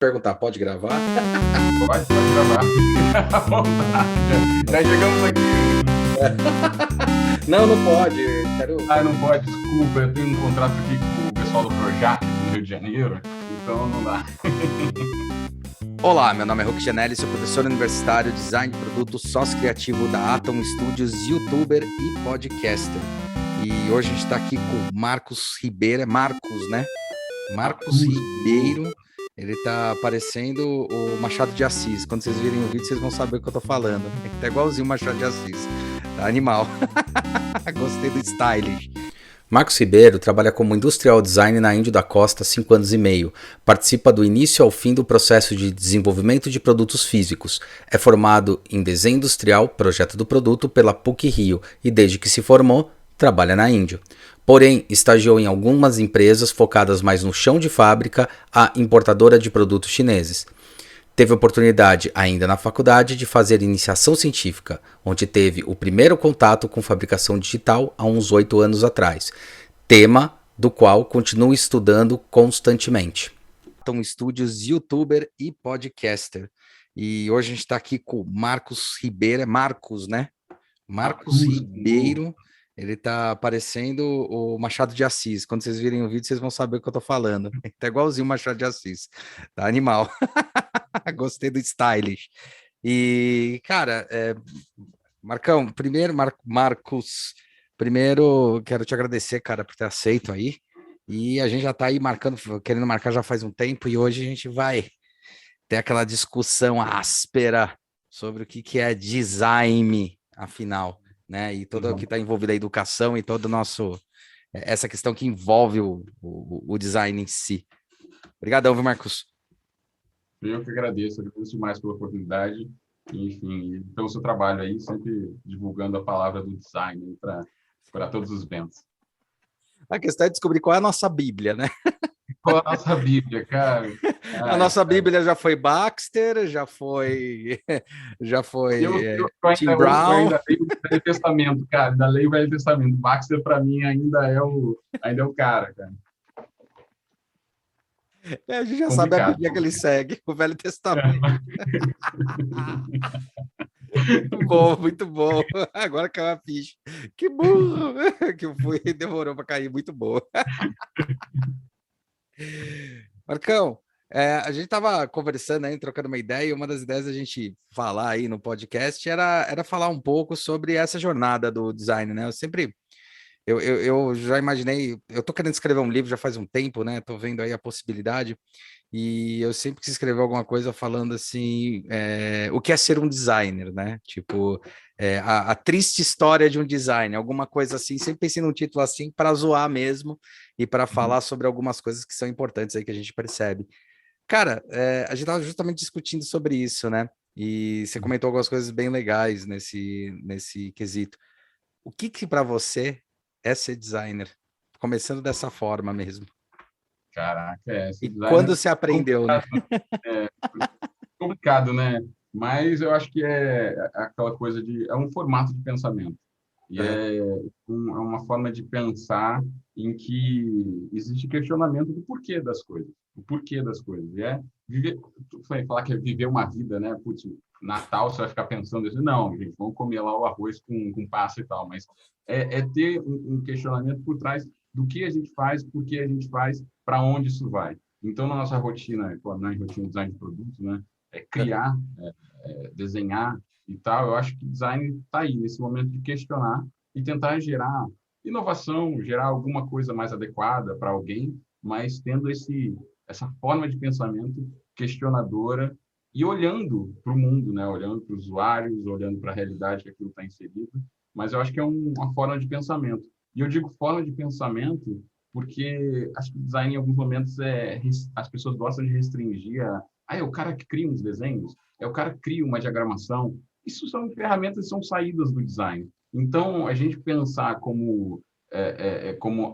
Perguntar, pode gravar? Pode gravar. À vontade. Já chegamos aqui. Não pode. Não pode, desculpa. Eu tenho um contrato aqui com o pessoal do Projac do Rio de Janeiro, então não dá. Olá, meu nome é Hulk Janelli, sou professor universitário, design de produto, sócio criativo da Atom Studios, youtuber e podcaster. E hoje a gente está aqui com Marcos Ribeiro, Marcos Ribeiro. Ele tá parecendo o Machado de Assis. Quando vocês virem o vídeo, vocês vão saber o que eu tô falando. Tá igualzinho o Machado de Assis. Tá animal. Gostei do stylish. Marcos Ribeiro trabalha como industrial design na Índio da Costa há 5 anos e meio. Participa do início ao fim do processo de desenvolvimento de produtos físicos. É formado em desenho industrial, projeto do produto, pela PUC-Rio e desde que se formou, trabalha na Índio. Porém, estagiou em algumas empresas focadas mais no chão de fábrica, a importadora de produtos chineses. Teve oportunidade, ainda na faculdade, de fazer iniciação científica, onde teve o primeiro contato com fabricação digital há uns 8 anos atrás, tema do qual continua estudando constantemente. Atom Studios, youtuber e podcaster. E hoje a gente está aqui com Marcos Ribeiro, Marcos Ribeiro. Ele tá parecendo o Machado de Assis. Quando vocês virem o vídeo, vocês vão saber o que eu tô falando. Tá igualzinho o Machado de Assis. Tá animal. Gostei do stylish. E, cara, Marcão, Marcos, primeiro quero te agradecer, cara, por ter aceito aí. E a gente já tá aí querendo marcar já faz um tempo, e hoje a gente vai ter aquela discussão áspera sobre o que é design, afinal. Né? E todo o que está envolvido a educação e todo essa questão que envolve o design em si. Obrigadão, viu, Marcos? Eu que agradeço demais pela oportunidade. Enfim, pelo seu trabalho aí, sempre divulgando a palavra do design para todos os ventos. A questão é descobrir qual é a nossa Bíblia, né? Qual a nossa Bíblia, cara? A nossa Bíblia já foi Baxter, já foi Tim Brown. Eu ainda leio o Velho Testamento, cara. Ainda leio o Velho Testamento. Baxter, para mim, ainda é o cara, cara. A gente já sabe a Bíblia que ele segue, o Velho Testamento. Muito bom. Agora caiu a ficha. Que burro! Que eu fui e demorou para cair. Muito boa. Marcão, a gente estava conversando aí, trocando uma ideia, e uma das ideias da gente falar aí no podcast era falar um pouco sobre essa jornada do design, né? Eu já imaginei, eu tô querendo escrever um livro já faz um tempo, né? Tô vendo aí a possibilidade, e eu sempre quis escrever alguma coisa falando assim, o que é ser um designer, né? Tipo, a triste história de um designer, alguma coisa assim, sempre pensei num título assim para zoar mesmo e para falar sobre algumas coisas que são importantes aí que a gente percebe. Cara, a gente estava justamente discutindo sobre isso, né? E você comentou algumas coisas bem legais nesse quesito. O que para você é ser designer? Começando dessa forma mesmo. Caraca, e quando você aprendeu, né? Complicado, né? Mas eu acho que é aquela coisa é um formato de pensamento. E é uma forma de pensar em que existe questionamento do porquê das coisas. O porquê das coisas. E falar que é viver uma vida, né? Putz, Natal você vai ficar pensando assim, não, gente, vamos comer lá o arroz com passa e tal. Mas é ter um questionamento por trás do que a gente faz, por que a gente faz, para onde isso vai. Então, na nossa rotina, na rotina de design de produto, né? Criar, desenhar e tal, eu acho que design está aí, nesse momento de questionar e tentar gerar inovação, gerar alguma coisa mais adequada para alguém, mas tendo essa forma de pensamento questionadora e olhando para o mundo, né? Olhando para os usuários, olhando para a realidade que aquilo está inserido. Mas eu acho que é uma forma de pensamento. E eu digo forma de pensamento porque acho que design, em alguns momentos, as pessoas gostam de restringir é o cara que cria uns desenhos, é o cara que cria uma diagramação. Isso são ferramentas, são saídas do design. Então, a gente pensar como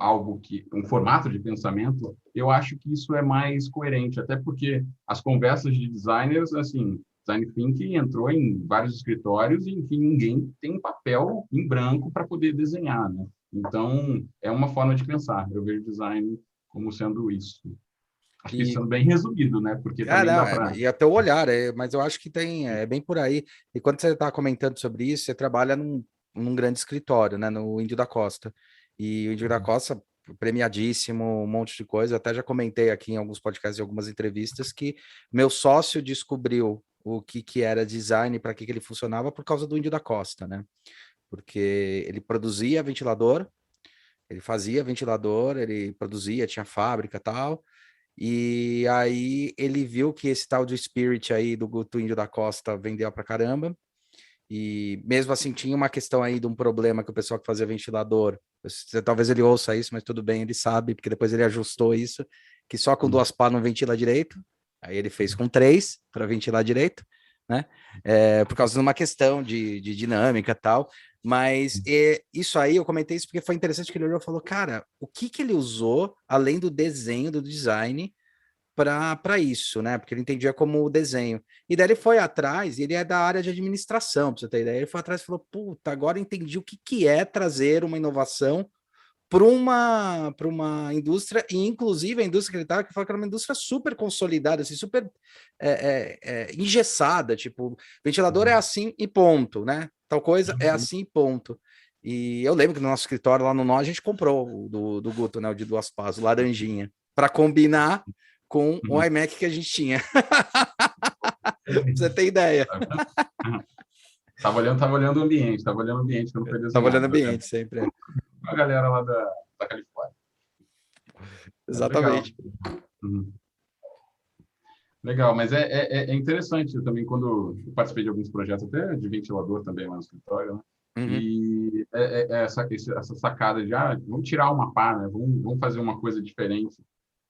algo um formato de pensamento, eu acho que isso é mais coerente, até porque as conversas de designers, assim, design thinking entrou em vários escritórios e, enfim, ninguém tem um papel em branco para poder desenhar, né? Então, é uma forma de pensar. Eu vejo design como sendo isso. Acho que isso é bem resumido, né? Porque também não, dá para... e até o olhar, mas eu acho que tem, é bem por aí. E quando você está comentando sobre isso, você trabalha num grande escritório, né? No Índio da Costa. E o Índio da Costa, premiadíssimo, um monte de coisa. Eu até já comentei aqui em alguns podcasts e algumas entrevistas que meu sócio descobriu o que era design, para que ele funcionava, por causa do Índio da Costa, né? Porque ele produzia ventilador, ele fazia ventilador, ele produzia, tinha fábrica e tal. E aí ele viu que esse tal de Spirit aí do Guto Índio da Costa vendeu pra caramba. E mesmo assim tinha uma questão aí de um problema que o pessoal que fazia ventilador, talvez ele ouça isso, mas tudo bem, ele sabe, porque depois ele ajustou isso, que só com 2 pás não ventila direito. Aí ele fez com 3 para ventilar direito, né? Por causa de uma questão de dinâmica e tal. Mas isso aí, eu comentei isso porque foi interessante que ele olhou e falou, cara, o que ele usou, além do desenho, do design, para isso, né? Porque ele entendia como o desenho. E daí ele foi atrás, e ele é da área de administração, para você ter ideia. Ele foi atrás e falou: puta, agora entendi o que é trazer uma inovação para uma indústria, e inclusive a indústria que ele estava, que foi uma indústria super consolidada, assim, super engessada, tipo, ventilador é assim e ponto, né? Tal coisa é assim e ponto. E eu lembro que no nosso escritório lá no Nó a gente comprou o do Guto, né? O de 2 pás, o laranjinha, para combinar com o iMac que a gente tinha. Pra você ter ideia. Tava olhando o ambiente, que eu não foi Tava olhando desenhado. o ambiente sempre. A galera lá da Califórnia. Legal. Exatamente. Uhum. Legal, mas é interessante também quando eu participei de alguns projetos, até de ventilador também lá no escritório, né? Uhum. E essa sacada de, vamos tirar uma pá, né? Vamos fazer uma coisa diferente.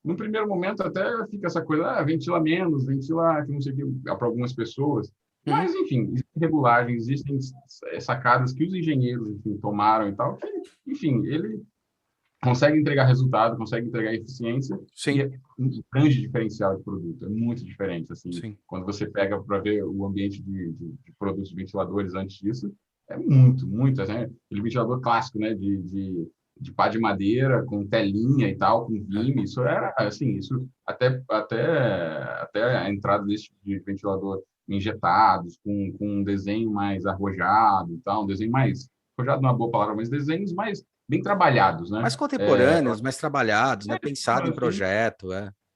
No primeiro momento até fica essa coisa, ventila menos, ventila que não sei o que, para algumas pessoas. Mas, enfim, existem regulagens, existem sacadas que os engenheiros, enfim, tomaram e tal, que, enfim, ele consegue entregar resultado, consegue entregar eficiência Sim. e é um grande diferencial de produto. É muito diferente, assim, Sim. quando você pega para ver o ambiente de produtos de ventiladores antes disso, é muito, muito, assim, aquele ventilador clássico, né, de pá de madeira, com telinha e tal, com vime, isso era, assim, isso até a entrada desse tipo de ventilador injetados, com um desenho mais arrojado e tal, um desenho mais, arrojado não é uma boa palavra, mas desenhos mais bem trabalhados, né? Mais contemporâneos, mais trabalhados, né? Pensado em Assim, projeto,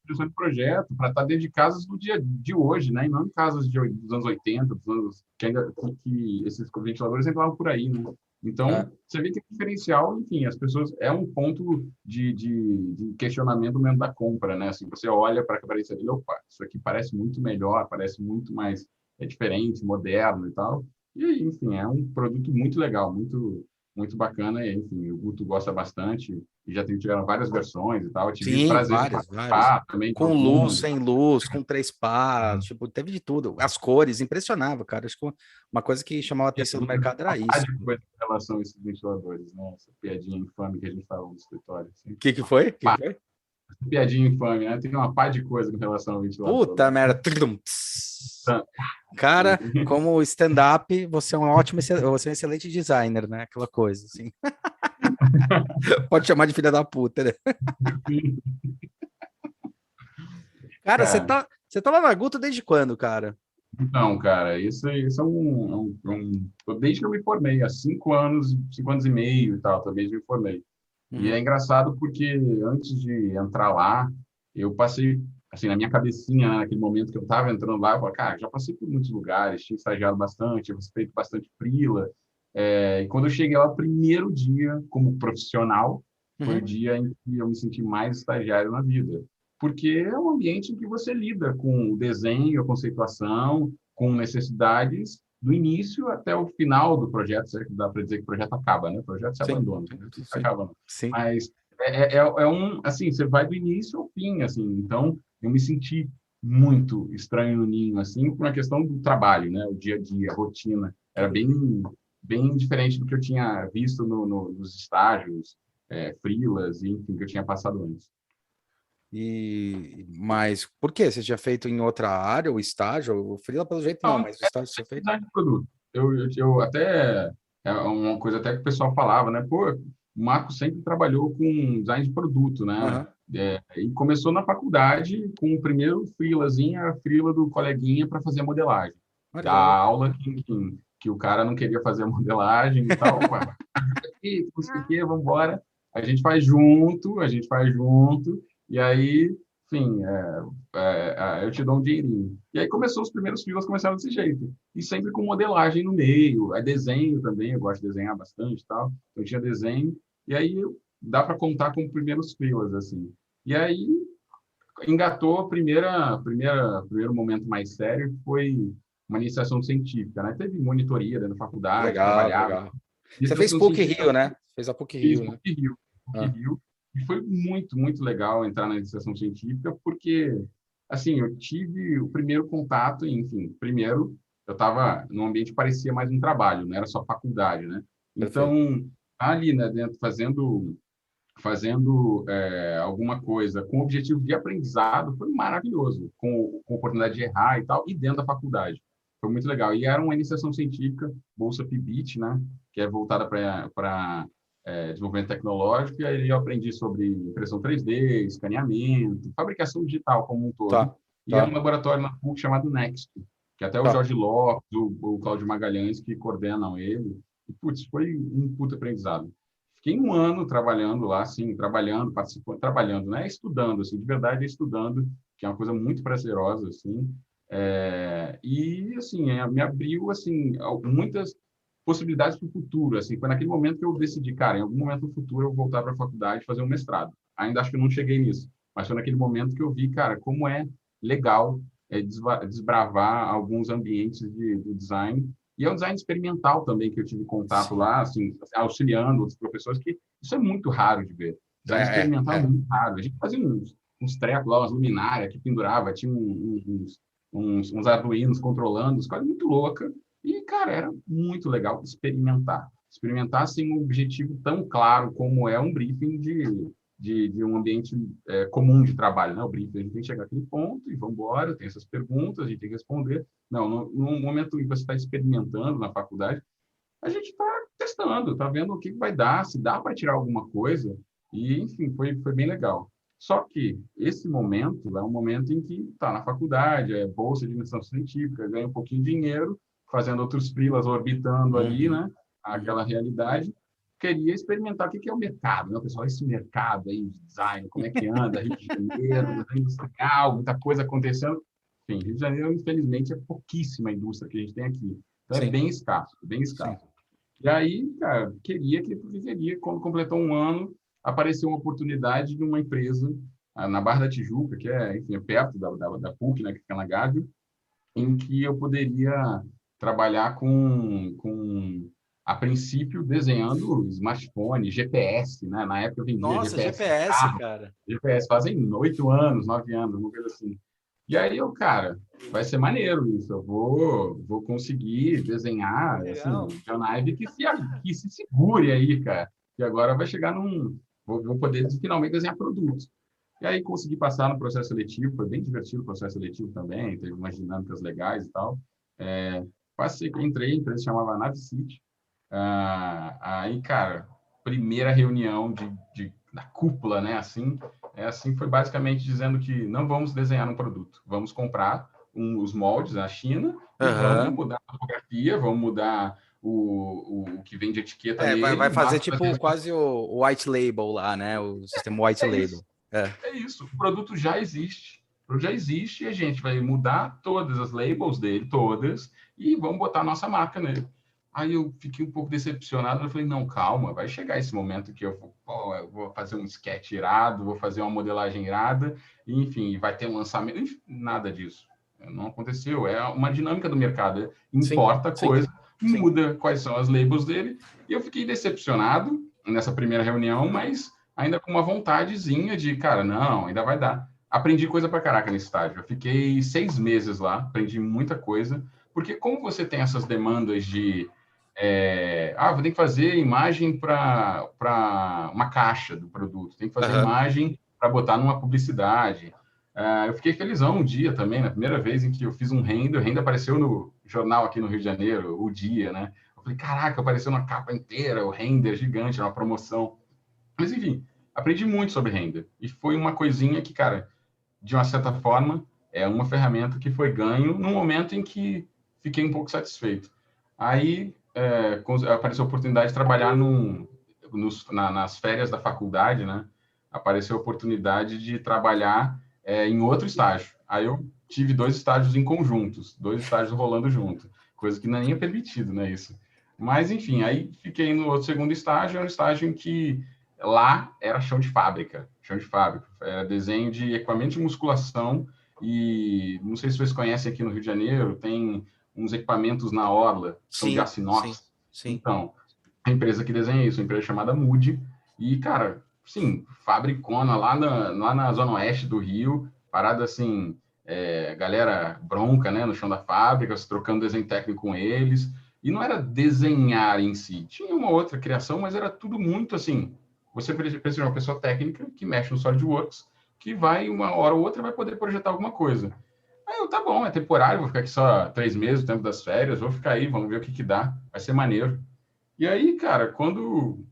de projeto para estar dentro de casas do dia de hoje, né? E não em casas dos anos 80, dos anos que ainda que esses ventiladores entravam por aí, né? Então, você vê que o diferencial, enfim, as pessoas é um ponto de questionamento mesmo da compra, né? Assim, você olha para a cabeça dele, opa, isso aqui parece muito melhor, parece muito mais diferente, moderno e tal. E, enfim, é um produto muito legal, muito bacana. E, enfim, o Guto gosta bastante e já tiveram várias versões e tal. Eu tive Sim, prazer de várias, várias. participar também de Com luz, algumas. sem luz, com 3 pás, tipo, teve de tudo. As cores, impressionava, cara. Acho que uma coisa que chamava a atenção do mercado era Uma par isso. de coisa em relação a esses ventiladores, né? Essa piadinha infame que a gente fala no escritório. Assim. O que foi? Que foi? Piadinha infame, né? Tem uma par de coisa com relação ao ventilador. Puta merda. Trum, cara, como stand-up, você é um ótimo, você é um excelente designer, né? Aquela coisa, assim. Pode chamar de filha da puta, né? Cara, você tá lá na Guto desde quando, cara? Então, cara, isso desde que eu me formei, há 5 anos e meio e tal, talvez me formei. E é engraçado porque antes de entrar lá, eu passei, assim, na minha cabecinha, né, naquele momento que eu estava entrando lá, eu falei, cara, já passei por muitos lugares, tinha estagiado bastante, tinha feito bastante freela. E quando eu cheguei lá, o primeiro dia como profissional foi o dia em que eu me senti mais estagiário na vida. Porque é um ambiente em que você lida com o desenho, a conceituação, com necessidades do início até o final do projeto, certo? Dá para dizer que o projeto acaba, né? O projeto se Sim, abandona, o projeto está sim, acabando. sim. Mas assim, você vai do início ao fim, assim. Então, eu me senti muito estranho no ninho, assim, por uma questão do trabalho, né? O dia a dia, a rotina. Era bem diferente do que eu tinha visto nos estágios, freelas, enfim, que eu tinha passado antes. Mas por quê? Você tinha feito em outra área, o estágio? O freela, pelo jeito, não, Não, mas o estágio você fez? design de produto. Eu até é uma coisa até que o pessoal falava, né? Pô, o Marco sempre trabalhou com design de produto, né? Aham. E começou na faculdade com o primeiro freelazinho, a freela do coleguinha para fazer a modelagem. Olha que Da legal. aula que o cara não queria fazer a modelagem e tal, ué, não sei o quê, vamos embora. A gente faz junto, e aí, enfim, eu te dou um dinheirinho. E aí começou, os primeiros freelas começaram desse jeito. E sempre com modelagem no meio, aí desenho também, eu gosto de desenhar bastante e tal. Eu tinha desenho, e aí dá para contar com primeiros freelas, assim. E aí engatou primeiro momento mais sério, que foi uma iniciação científica, né? Teve monitoria dentro da Que faculdade, legal, que trabalhava. legal. Você fez Iniciação científica PUC-Rio, né? Fez a fiz PUC-Rio, né? PUC Ah, Rio, e foi muito, muito legal entrar na iniciação científica, porque, assim, eu tive o primeiro contato, enfim, primeiro, eu estava num ambiente que parecia mais um trabalho, não era só faculdade, né? perfeito. Então, ali, né, dentro, fazendo alguma coisa com objetivo de aprendizado foi maravilhoso, com oportunidade de errar e tal, e dentro da faculdade. Foi muito legal. E era uma iniciação científica, Bolsa PIBIT, né, que é voltada para desenvolvimento tecnológico, e aí eu aprendi sobre impressão 3D, escaneamento, fabricação digital como um todo, Tá, e é um tá, laboratório na PUC chamado Next, que até o tá. Jorge Lopes, o Cláudio Magalhães, que coordenam ele, e, putz, foi um puta aprendizado. Fiquei um ano trabalhando lá, assim, trabalhando, participando, trabalhando, né? Estudando, assim, de verdade estudando, que é uma coisa muito prazerosa, assim. E, assim, me abriu, assim, muitas possibilidades para o futuro, assim. Foi naquele momento que eu decidi, cara, em algum momento no futuro eu vou voltar para a faculdade e fazer um mestrado. Ainda acho que eu não cheguei nisso, mas foi naquele momento que eu vi, cara, como é legal desbravar alguns ambientes de design e é um design experimental também, que eu tive contato Sim. lá, assim, auxiliando outros professores, que isso é muito raro de ver. Design experimental é É. muito raro. A gente fazia uns trecos lá, umas luminárias que pendurava, tinha uns arduinos controlando, as coisas muito louca. E, cara, era muito legal experimentar. Experimentar sem um objetivo tão claro como é um briefing de um ambiente comum de trabalho, né? O briefing, a gente tem que chegar aquele ponto e vamos embora, tem essas perguntas, a gente tem que responder. Não, no momento em que você está experimentando na faculdade, a gente está testando, está vendo o que vai dar, se dá para tirar alguma coisa. E, enfim, foi bem legal. Só que esse momento é um momento em que está na faculdade, é bolsa de iniciação científica, ganha um pouquinho de dinheiro, fazendo outros freelas, orbitando ali, Uhum, né? uhum. Aquela realidade. Queria experimentar o que é o mercado, né? Pessoal, esse mercado aí de design, como é que anda? Rio de Janeiro, design industrial, muita coisa acontecendo. Enfim, Rio de Janeiro, infelizmente, é pouquíssima a indústria que a gente tem aqui. Então, é Sim, bem escasso, bem sim. escasso. E aí, cara, porque queria, quando completou um ano, apareceu uma oportunidade de uma empresa na Barra da Tijuca, que é, enfim, é perto da PUC, né, que fica na Gávea, em que eu poderia trabalhar a princípio, desenhando smartphone, GPS, né? Na época eu vendia Nossa, GPS de GPS, carro, cara. GPS fazem 8 anos, 9 anos, uma coisa assim. E aí eu, cara, vai ser maneiro isso. Eu vou conseguir desenhar, assim, Legal. John Ive que se segure aí, cara. E agora vai chegar vou poder finalmente desenhar produtos. E aí consegui passar no processo seletivo, foi bem divertido o processo seletivo também, teve umas dinâmicas legais e tal. Passei, entrei, a empresa chamava Navicity. Aí, cara, primeira reunião da cúpula, né? Assim foi basicamente dizendo que não vamos desenhar um produto, vamos comprar os moldes na China e vamos Aham. mudar a fotografia, vamos mudar o que vem de etiqueta Vai nele, fazer mas tipo quase o white label lá, né? O sistema white é label. isso. É. É isso, o produto já existe. O produto já existe e a gente vai mudar todas as labels dele, todas, e vamos botar a nossa marca nele. Aí eu fiquei um pouco decepcionado, eu falei, não, calma, vai chegar esse momento que eu vou fazer um sketch irado, vou fazer uma modelagem irada, enfim, vai ter um lançamento, enfim, nada disso. Não aconteceu, é uma dinâmica do mercado, Sim, importa a sim, coisa, sim. muda quais são as labels dele, e eu fiquei decepcionado nessa primeira reunião, mas ainda com uma vontadezinha de, cara, não, ainda vai dar. Aprendi coisa pra caraca nesse estágio. Eu fiquei 6 meses lá, aprendi muita coisa, porque como você tem essas demandas vou ter que fazer imagem para uma caixa do produto, tem que fazer Aham. imagem para botar numa publicidade. Eu fiquei felizão um dia também, na primeira vez em que eu fiz um render, o render apareceu no jornal aqui no Rio de Janeiro, o Dia, né? Eu falei, caraca, apareceu na capa inteira, o render gigante, uma promoção. Mas, enfim, aprendi muito sobre render. E foi uma coisinha que, cara, de uma certa forma, é uma ferramenta que foi ganho no momento em que fiquei um pouco satisfeito. Aí apareceu a oportunidade de trabalhar nas férias da faculdade, né? Apareceu a oportunidade de trabalhar em outro estágio. Aí eu tive 2 estágios em conjuntos, 2 estágios rolando junto, coisa que não é nem permitido, né? Isso. Mas, enfim, aí fiquei no outro segundo estágio, era um estágio em que lá era chão de fábrica, era desenho de equipamento de musculação e não sei se vocês conhecem aqui no Rio de Janeiro, tem uns equipamentos na orla, são de Sim, aço sim, inox. sim. Então, a empresa que desenha isso, a empresa chamada Moody, e, cara, sim, fabricona lá na zona oeste do Rio, parada assim, galera bronca, né, no chão da fábrica, se trocando desenho técnico com eles, e não era desenhar em si, tinha uma outra criação, mas era tudo muito assim, você precisa de uma pessoa técnica que mexe no SolidWorks, que vai, uma hora ou outra, vai poder projetar alguma coisa. Aí eu, tá bom, é temporário, vou ficar aqui só 3 meses, o tempo das férias, vou ficar aí, vamos ver o que que dá, vai ser maneiro. E aí, cara, quando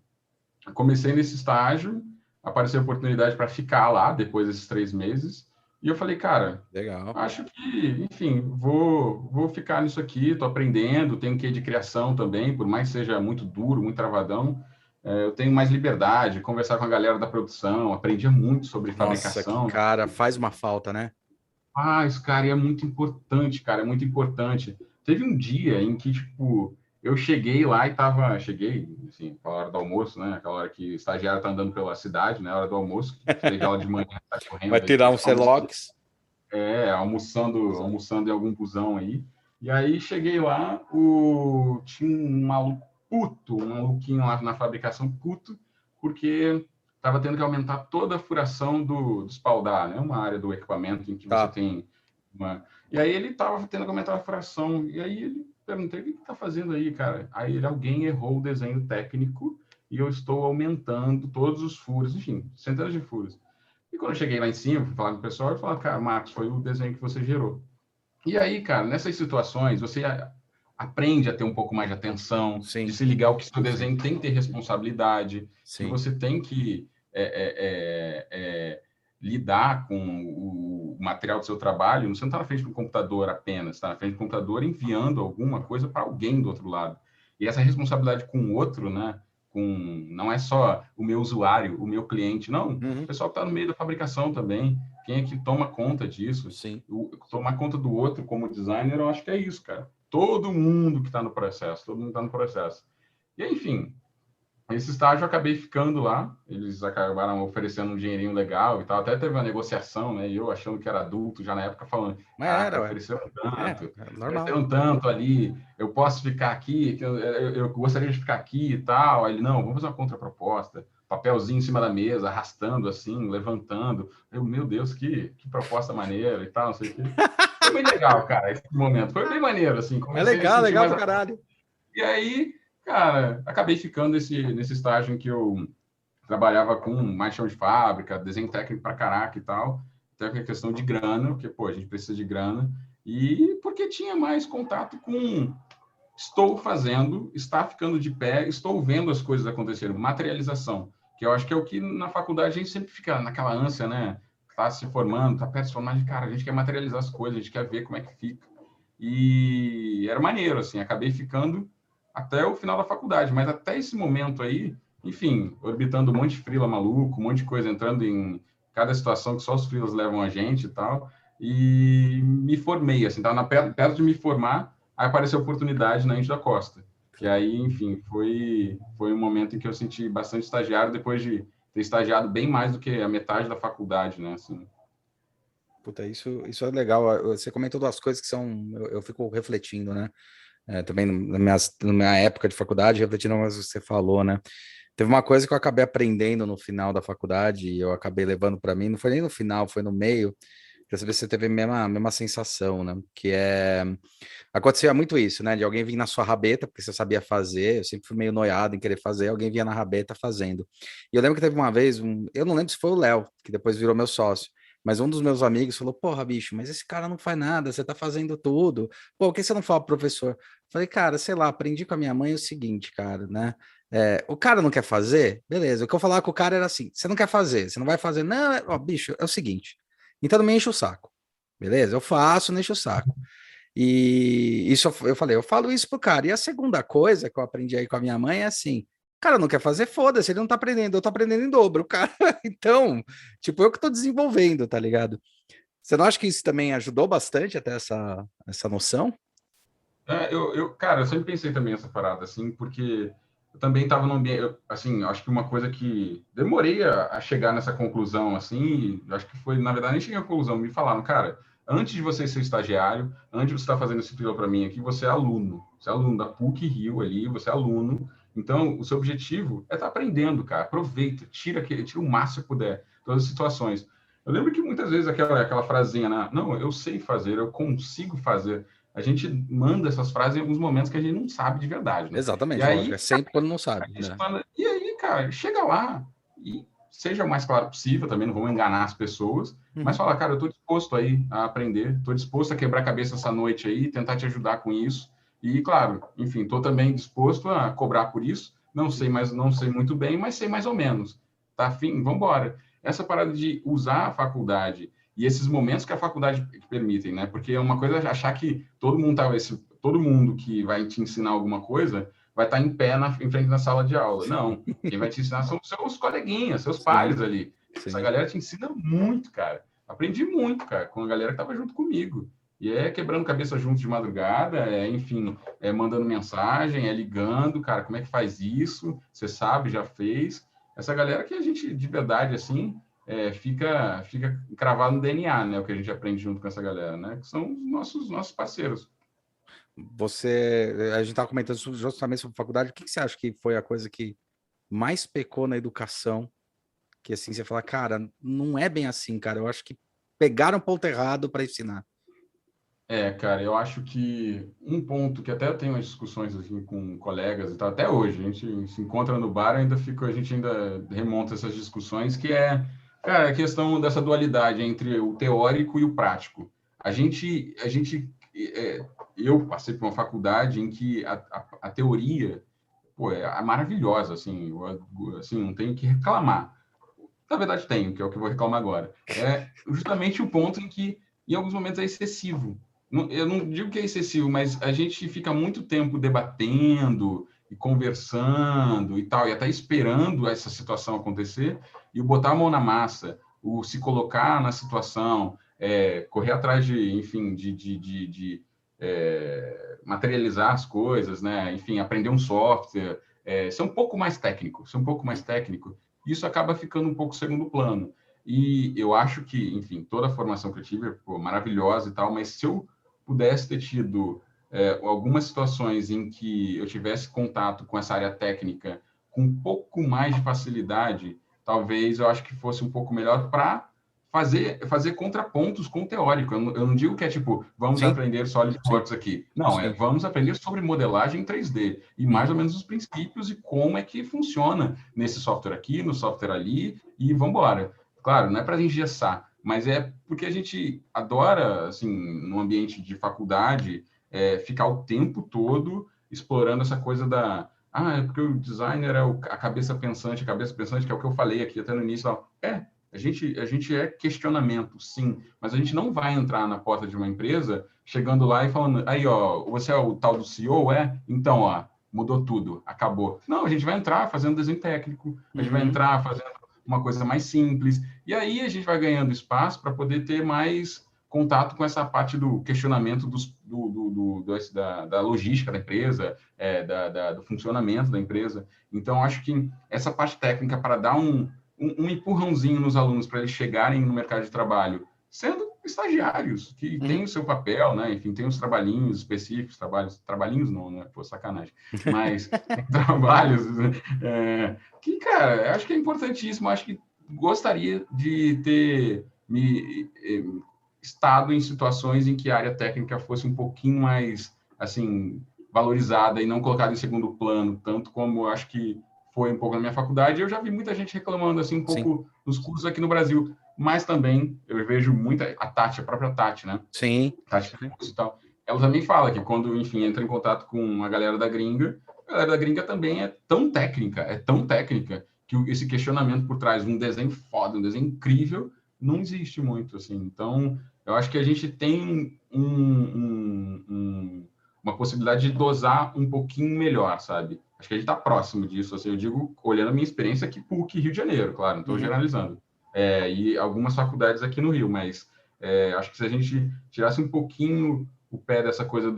comecei nesse estágio, apareceu a oportunidade para ficar lá depois desses 3 meses, e eu falei, cara, Legal. acho que, enfim, vou ficar nisso aqui, estou aprendendo, tenho um quê de criação também, por mais que seja muito duro, muito travadão, eu tenho mais liberdade, conversar com a galera da produção, aprendia muito sobre Nossa, que fabricação. cara, faz uma falta, né? Ah, esse cara é muito importante, cara, é muito importante. Teve um dia em que, tipo, eu cheguei lá e cheguei, assim, aquela hora do almoço, né? Aquela hora que o estagiário tá andando pela cidade, né? Hora do almoço, teve aula de manhã, tá Vai correndo aí, tirar um almoçando, Celox. almoçando em algum busão aí. E aí cheguei lá, tinha um maluco puto, um maluquinho lá na fabricação puto, porque estava tendo que aumentar toda a furação do espaldar, né? Uma área do equipamento em que você Tá. tem uma... E aí ele estava tendo que aumentar a furação. E aí ele perguntei, o que está fazendo aí, cara? Aí alguém errou o desenho técnico e eu estou aumentando todos os furos, enfim, centenas de furos. E quando eu cheguei lá em cima, fui falar com o pessoal, eu falei, cara, Marcos, foi o desenho que você gerou. E aí, cara, nessas situações, você aprende a ter um pouco mais de atenção, de Sim, se ligar o que seu sim, desenho tem que ter responsabilidade, que sim. você tem que lidar com o material do seu trabalho. Você não está na frente do computador apenas, está na frente do computador enviando alguma coisa para alguém do outro lado. E essa responsabilidade com o outro, né? Não é só o meu usuário, o meu cliente, não. O Uhum, pessoal que está no meio da fabricação também. Quem é que toma conta disso? sim. Tomar conta do outro como designer, eu acho que é isso, cara. Todo mundo que está no processo, todo mundo está no processo. E enfim, esse estágio eu acabei ficando lá, eles acabaram oferecendo um dinheirinho legal e tal, até teve uma negociação, né? E eu achando que era adulto já na época, falando, Mas caraca, era, ué. É normal. ofereceram tanto ali, eu posso ficar aqui, eu gostaria de ficar aqui e tal. Aí ele, não, vamos fazer uma contraproposta, papelzinho em cima da mesa, arrastando assim, levantando. Eu, meu Deus, que proposta maneira e tal, não sei o quê. Foi bem legal, cara, esse momento. Foi bem maneiro, assim. É Comecei a me legal, sentir legal mais. pra caralho. E aí, cara, acabei ficando nesse estágio em que eu trabalhava com mais chão de fábrica, desenho técnico pra caraca e tal. Até a questão de grana, porque, pô, a gente precisa de grana. E porque tinha mais contato com estou fazendo, está ficando de pé, estou vendo as coisas acontecerem, materialização, que eu acho que é o que na faculdade a gente sempre fica naquela ânsia, né? Tá se formando, tá perto de se formar, cara, a gente quer materializar as coisas, a gente quer ver como é que fica. E era maneiro, assim, acabei ficando até o final da faculdade, mas até esse momento aí, enfim, orbitando um monte de frila maluco, um monte de coisa entrando em cada situação que só os frilas levam a gente e tal, e me formei, assim, estava perto de me formar, aí apareceu a oportunidade na Índia da Costa, que aí, enfim, foi um momento em que eu senti bastante estagiário, depois de ter estagiado bem mais do que a metade da faculdade, né, assim. Puta, isso é legal. Você comentou duas coisas que são. Eu fico refletindo, né? Também na minha época de faculdade, refletindo no que você falou, né? Teve uma coisa que eu acabei aprendendo no final da faculdade e eu acabei levando para mim, não foi nem no final, foi no meio. Queria saber se você teve a mesma sensação, né? Que é. Acontecia muito isso, né? De alguém vir na sua rabeta, porque você sabia fazer. Eu sempre fui meio noiado em querer fazer, alguém vinha na rabeta fazendo. E eu lembro que teve uma vez, eu não lembro se foi o Léo, que depois virou meu sócio. Mas um dos meus amigos falou: Porra, bicho, mas esse cara não faz nada, você tá fazendo tudo. Pô, por que você não fala pro professor? Falei, cara, sei lá, aprendi com a minha mãe o seguinte, cara, né? O cara não quer fazer? Beleza. O que eu falava com o cara era assim: você não quer fazer, você não vai fazer. Não, ó, bicho, é o seguinte. Então não me enche o saco. Beleza? Eu faço, não enche o saco. E isso eu falei, eu falo isso pro cara. E a segunda coisa que eu aprendi aí com a minha mãe é assim: o cara não quer fazer, foda-se, ele não tá aprendendo, eu tô aprendendo em dobro. O cara, então, tipo, eu que tô desenvolvendo, tá ligado? Você não acha que isso também ajudou bastante até essa noção? Cara, eu sempre pensei também essa parada, assim, porque eu também estava num ambiente, assim, acho que uma coisa que demorei a chegar nessa conclusão, assim, acho que foi, na verdade, nem cheguei à conclusão, me falaram, cara, antes de você ser estagiário, antes de você estar fazendo esse freela para mim aqui, você é aluno da PUC-Rio ali, você é aluno, então o seu objetivo é estar aprendendo, cara, aproveita, tira o máximo que puder, todas as situações. Eu lembro que muitas vezes aquela frasinha, né? Não, eu sei fazer, eu consigo fazer, a gente manda essas frases em alguns momentos que a gente não sabe de verdade, né? E Exatamente, lógico, é aí, sempre quando não a sabe, gente né? manda, e aí, cara, chega lá e seja o mais claro possível, também não vamos enganar as pessoas, mas Uhum. fala, cara, eu estou disposto aí a aprender, estou disposto a quebrar a cabeça essa noite aí, tentar te ajudar com isso. E, claro, enfim, estou também disposto a cobrar por isso. Não sei, mas não sei muito bem, mas sei mais ou menos. Tá afim? Vamos embora. Essa parada de usar a faculdade e esses momentos que a faculdade permitem, né? Porque é uma coisa achar que todo mundo que vai te ensinar alguma coisa vai estar em pé em frente na sala de aula. Não, quem vai te ensinar são seus coleguinhas, seus Sim, pares ali. Essa sim. galera te ensina muito, cara. Aprendi muito, cara, com a galera que estava junto comigo. E é quebrando cabeça junto de madrugada, enfim, mandando mensagem, ligando, cara, como é que faz isso? Você sabe, já fez. Essa galera que a gente, de verdade, assim, fica cravado no DNA, né? O que a gente aprende junto com essa galera, né? Que são os nossos parceiros. A gente estava comentando justamente sobre faculdade. O que você acha que foi a coisa que mais pecou na educação? Que assim você fala, cara, não é bem assim, cara. Eu acho que pegaram o ponto errado para ensinar. Cara, eu acho que um ponto que até eu tenho umas discussões assim, com colegas e tal, até hoje, a gente se encontra no bar, a gente ainda remonta essas discussões, que cara, a questão dessa dualidade entre o teórico e o prático. Eu passei por uma faculdade em que a teoria, pô, é maravilhosa, assim, assim, não tenho o que reclamar. Na verdade, tenho, que é o que eu vou reclamar agora. É justamente o ponto em que, em alguns momentos, é excessivo. Eu não digo que é excessivo, mas a gente fica muito tempo debatendo e conversando e tal, e até esperando essa situação acontecer, e o botar a mão na massa, o se colocar na situação, correr atrás de, enfim, materializar as coisas, né? Enfim, aprender um software, ser um pouco mais técnico, isso acaba ficando um pouco segundo plano. E eu acho que, enfim, toda a formação que eu tive é maravilhosa e tal, mas se eu pudesse ter tido algumas situações em que eu tivesse contato com essa área técnica com um pouco mais de facilidade, talvez eu acho que fosse um pouco melhor para fazer contrapontos com o teórico. Eu não digo que é tipo, vamos Sim, aprender sim, SolidWorks aqui. Não, sim. vamos aprender sobre modelagem 3D e mais ou Uhum. menos os princípios e como é que funciona nesse software aqui, no software ali, e vamos embora. Claro, não é para engessar, mas é porque a gente adora, assim, no ambiente de faculdade, ficar o tempo todo explorando essa coisa é porque o designer é a cabeça pensante, que é o que eu falei aqui até no início. Ó. A gente é questionamento, sim, mas a gente não vai entrar na porta de uma empresa chegando lá e falando, aí, ó, você é o tal do CEO, é? Então, ó, mudou tudo, acabou. Não, a gente vai entrar fazendo desenho técnico, a gente vai Uhum. entrar fazendo uma coisa mais simples, e aí a gente vai ganhando espaço para poder ter mais contato com essa parte do questionamento da logística da empresa, do funcionamento da empresa. Então, acho que essa parte técnica para dar um empurrãozinho nos alunos para eles chegarem no mercado de trabalho, sendo estagiários, que Uhum. tem o seu papel, né? Enfim, tem os trabalhinhos específicos, trabalhinhos não, né? Pô, sacanagem. Mas tem trabalhos que, cara, acho que é importantíssimo, acho que gostaria de ter estado em situações em que a área técnica fosse um pouquinho mais, assim, valorizada e não colocada em segundo plano, tanto como eu acho que foi um pouco na minha faculdade. Eu já vi muita gente reclamando, assim, um Sim, pouco nos cursos aqui no Brasil, mas também eu vejo muita, a própria Tati, né? sim. Tati e tal, ela também fala que quando, enfim, entra em contato com a galera da gringa, A galera da gringa também é tão técnica, que esse questionamento por trás de um desenho foda, um desenho incrível, não existe muito, assim. Então, eu acho que a gente tem uma possibilidade de dosar um pouquinho melhor, sabe? Acho que a gente está próximo disso, assim, eu digo, olhando a minha experiência aqui, PUC, Rio de Janeiro, claro, não estou generalizando. E algumas faculdades aqui no Rio, mas acho que se a gente tirasse um pouquinho o pé dessa coisa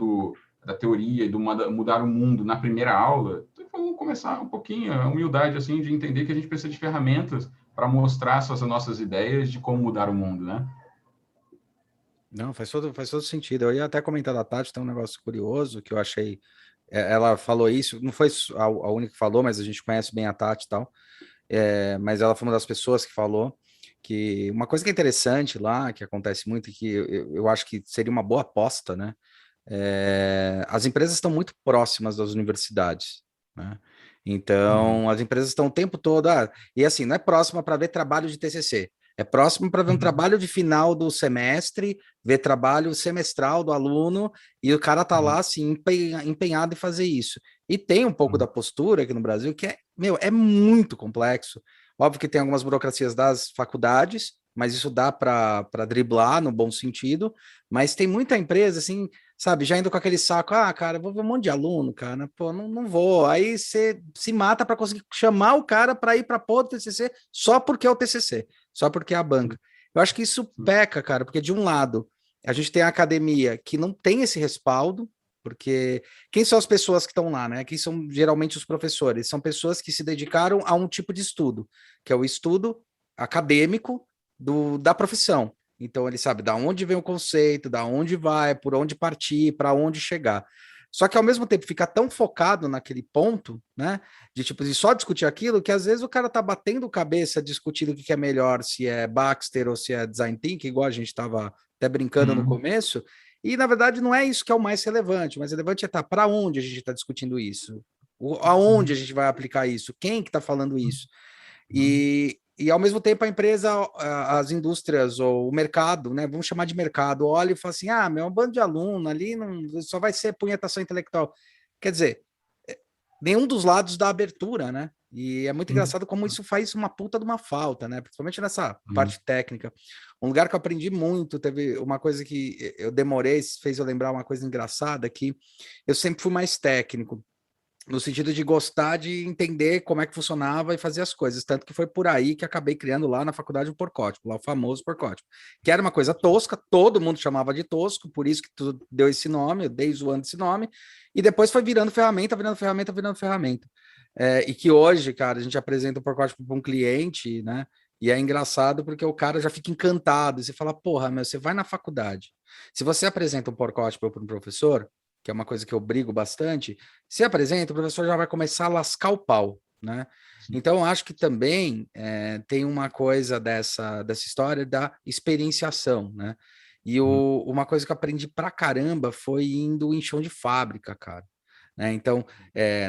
da teoria e do mudar o mundo na primeira aula, então vamos começar um pouquinho a humildade assim de entender que a gente precisa de ferramentas para mostrar essas nossas ideias de como mudar o mundo, né? Não, faz todo sentido. Eu ia até comentar da Tati, tem um negócio curioso que eu achei. Ela falou isso, não foi a única que falou, mas a gente conhece bem a Tati e tal. Mas ela foi uma das pessoas que falou que uma coisa que é interessante lá, que acontece muito, e que eu acho que seria uma boa aposta, né? As empresas estão muito próximas das universidades, né? Então, as empresas estão o tempo todo, e assim, não é próxima para ver trabalho de TCC, é próximo para ver um trabalho de final do semestre, ver trabalho semestral do aluno, e o cara tá lá, assim, empenhado em fazer isso. E tem um pouco da postura aqui no Brasil que é muito complexo. Óbvio que tem algumas burocracias das faculdades, mas isso dá para driblar no bom sentido, mas tem muita empresa, assim, sabe, já indo com aquele saco, cara, vou ver um monte de aluno, cara, pô, não vou. Aí você se mata para conseguir chamar o cara para ir para pôr do TCC só porque é o TCC, só porque é a banca. Eu acho que isso peca, cara, porque de um lado, a gente tem a academia que não tem esse respaldo, porque quem são as pessoas que estão lá, né? Quem são geralmente os professores? São pessoas que se dedicaram a um tipo de estudo, que é o estudo acadêmico da profissão. Então, ele sabe da onde vem o conceito, da onde vai, por onde partir, para onde chegar. Só que, ao mesmo tempo, fica tão focado naquele ponto, né? De tipo, de só discutir aquilo, que às vezes o cara tá batendo cabeça discutindo o que é melhor, se é Baxter ou se é Design Thinking, igual a gente estava até brincando no começo. E, na verdade, não é isso que é o mais relevante. O mais relevante é para onde a gente está discutindo isso? Aonde a gente vai aplicar isso? Quem que está falando isso? E, ao mesmo tempo, a empresa, as indústrias ou o mercado, né, vamos chamar de mercado, olha e fala assim, meu, é um bando de aluno ali, não, só vai ser punhetação intelectual. Quer dizer, nenhum dos lados dá abertura, né? E é muito engraçado como isso faz uma puta de uma falta, né? Principalmente nessa parte técnica. Um lugar que eu aprendi muito, teve uma coisa que eu demorei, fez eu lembrar uma coisa engraçada, que eu sempre fui mais técnico, no sentido de gostar de entender como é que funcionava e fazer as coisas, tanto que foi por aí que acabei criando lá na faculdade o porcótipo, lá o famoso porcótipo, que era uma coisa tosca, todo mundo chamava de tosco, por isso que tu deu esse nome, eu dei zoando esse nome, e depois foi virando ferramenta, virando ferramenta, virando ferramenta. E que hoje, cara, a gente apresenta o porcótipo para um cliente, né, e é engraçado porque o cara já fica encantado, e você fala, porra, meu, você vai na faculdade, se você apresenta um porcótipo para um professor, que é uma coisa que eu brigo bastante, se apresenta, o professor já vai começar a lascar o pau, né? Então, acho que também tem uma coisa dessa história da experienciação, né? E uma coisa que eu aprendi pra caramba foi indo em chão de fábrica, cara. Então,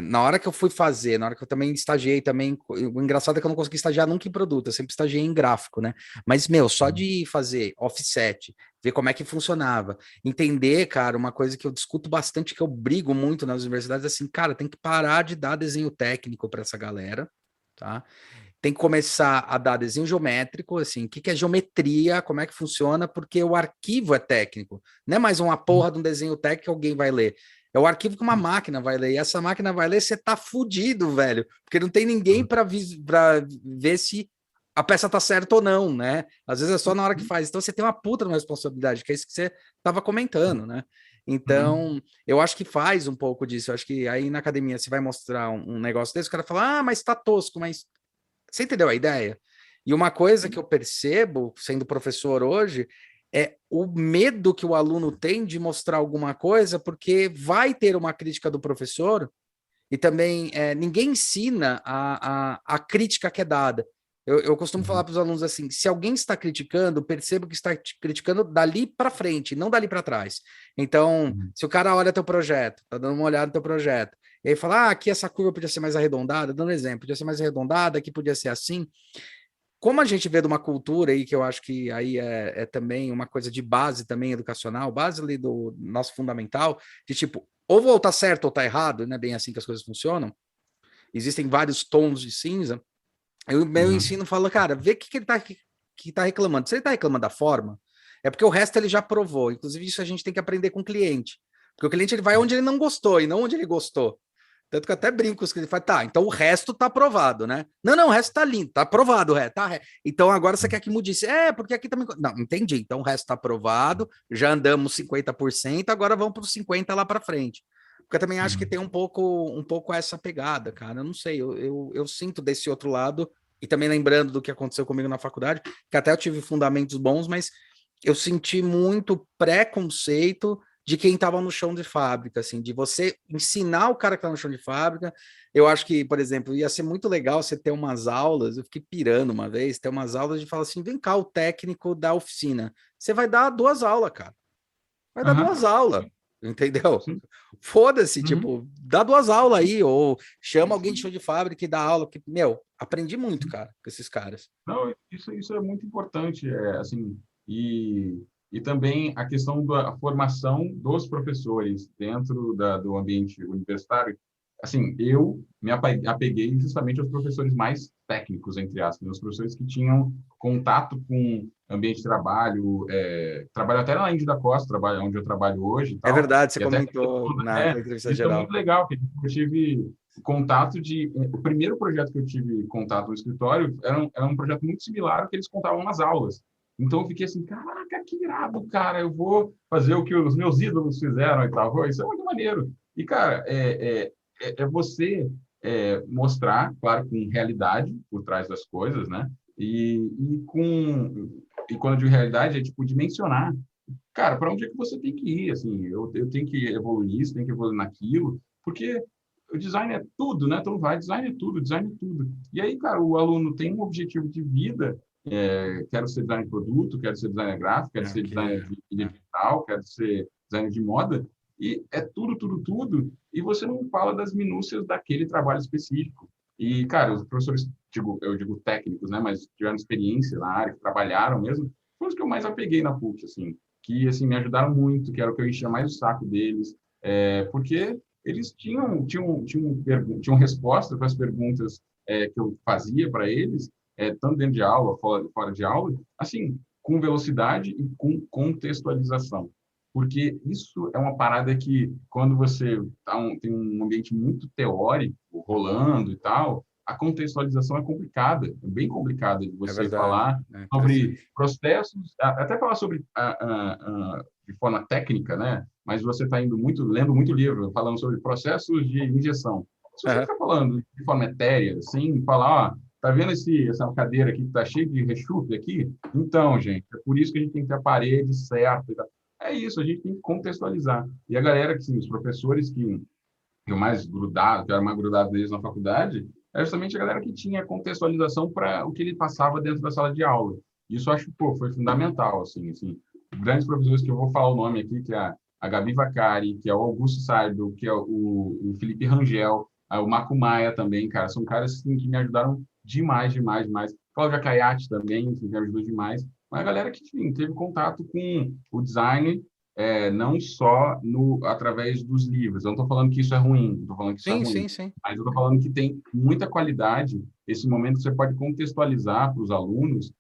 na hora que eu fui fazer, na hora que eu também estagiei também, o engraçado é que eu não consegui estagiar nunca em produto, eu sempre estagiei em gráfico, né? Mas, meu, só de fazer offset, ver como é que funcionava, entender, cara, uma coisa que eu discuto bastante, que eu brigo muito nas universidades, assim, cara, tem que parar de dar desenho técnico para essa galera, tá? Tem que começar a dar desenho geométrico, assim, o que é geometria, como é que funciona, porque o arquivo é técnico, não é mais uma porra de um desenho técnico que alguém vai ler. É o arquivo que uma máquina vai ler, e essa máquina vai ler, você tá fudido, velho, porque não tem ninguém para ver se a peça tá certa ou não, né? Às vezes é só na hora que faz. Então você tem uma puta uma responsabilidade, que é isso que você tava comentando, né? Então, eu acho que faz um pouco disso. Eu acho que aí na academia você vai mostrar um negócio desse, o cara fala, mas tá tosco, mas você entendeu a ideia? E uma coisa que eu percebo, sendo professor hoje, é o medo que o aluno tem de mostrar alguma coisa, porque vai ter uma crítica do professor, e também ninguém ensina a crítica que é dada. Eu costumo falar para os alunos assim: se alguém está criticando, perceba que está criticando dali para frente, não dali para trás. Então, se o cara olha teu projeto, tá dando uma olhada no teu projeto, e aí fala: aqui essa curva podia ser mais arredondada, dando um exemplo, podia ser mais arredondada, aqui podia ser assim. Como a gente vê de uma cultura aí, que eu acho que aí é também uma coisa de base também educacional, base ali do nosso fundamental, de tipo, ou vou tá certo ou tá errado, não é bem assim que as coisas funcionam. Existem vários tons de cinza. O meu ensino fala, cara, vê o que ele tá reclamando. Se ele tá reclamando da forma, é porque o resto ele já provou. Inclusive, isso a gente tem que aprender com o cliente. Porque o cliente ele vai onde ele não gostou e não onde ele gostou. Tanto que eu até brinco que ele fala, tá, então o resto tá aprovado, né? Não, o resto tá lindo, tá aprovado o resto, tá? Então agora você quer que mude isso? Porque aqui também. Não, entendi. Então o resto tá aprovado, já andamos 50%, agora vamos para os 50% lá para frente. Porque eu também acho que tem um pouco essa pegada, cara. Eu não sei, eu sinto desse outro lado, e também lembrando do que aconteceu comigo na faculdade, que até eu tive fundamentos bons, mas eu senti muito preconceito de quem estava no chão de fábrica, assim, de você ensinar o cara que está no chão de fábrica. Eu acho que, por exemplo, ia ser muito legal você ter umas aulas, eu fiquei pirando uma vez, ter umas aulas de falar assim, vem cá, o técnico da oficina. Você vai dar 2 aulas, cara. Vai dar 2 aulas, entendeu? Sim. Foda-se, tipo, dá 2 aulas aí, ou chama alguém de chão de fábrica e dá aula, que, meu, aprendi muito, cara, com esses caras. Não, isso é muito importante, assim, e também a questão da formação dos professores dentro do ambiente universitário. Assim, eu me apeguei justamente aos professores mais técnicos, entre aspas, os professores que tinham contato com ambiente de trabalho, trabalho até na Índia da Costa, trabalho onde eu trabalho hoje e É tal, verdade, você e até comentou na entrevista isso é muito geral. legal, porque eu tive contato o primeiro projeto que eu tive contato no escritório era um projeto muito similar ao que eles contavam nas aulas. Então eu fiquei assim, caraca, que irado, cara, eu vou fazer o que os meus ídolos fizeram e tal. Pô, isso é muito maneiro. E, cara, é você mostrar, claro, com realidade por trás das coisas, né? E quando eu digo realidade, é tipo dimensionar. Cara, para onde é que você tem que ir? Assim, eu tenho que evoluir nisso, tenho que evoluir naquilo, porque o design é tudo, né? Então vai, design é tudo, design é tudo. E aí, cara, o aluno tem um objetivo de vida, quero ser designer de produto, quero ser designer gráfico, quero ser designer de digital, quero ser designer de moda, e é tudo, tudo, tudo, e você não fala das minúcias daquele trabalho específico. E, cara, os professores, eu digo técnicos, né? Mas tiveram experiência na área, que trabalharam mesmo, foram os que eu mais apeguei na PUC, assim, que assim me ajudaram muito, que era o que eu enchia mais o saco deles, porque eles tinham resposta para as perguntas que eu fazia para eles, tanto dentro de aula, fora de aula, assim, com velocidade e com contextualização. Porque isso é uma parada que, quando você tem um ambiente muito teórico, rolando e tal, a contextualização é complicada, é bem complicada de É você verdade. falar É sobre interessante. processos, até falar sobre de forma técnica, né? Mas você está lendo muito livro, falando sobre processos de injeção. Se você Aham. ficar falando de forma etérea, sem falar, ó, tá vendo essa cadeira aqui que está cheia de rechufre aqui? Então, gente, é por isso que a gente tem que ter a parede certa. É isso, a gente tem que contextualizar. E a galera, que, sim, os professores que que era mais grudado deles na faculdade, era justamente a galera que tinha contextualização para o que ele passava dentro da sala de aula. Isso eu acho, pô, foi fundamental, assim. Grandes professores que eu vou falar o nome aqui, que é a Gabi Vacari, que é o Augusto Sardo, que é o Felipe Rangel, o Marco Maia também, cara, são caras assim, que me ajudaram demais, demais, demais. Cláudia Caiati também, que me ajudou demais. Mas a galera que, enfim, teve contato com o design, não só através dos livros. Eu não estou falando que isso é ruim, estou falando que isso é Sim, ruim. sim, sim. Mas eu estou falando que tem muita qualidade esse momento que você pode contextualizar para os alunos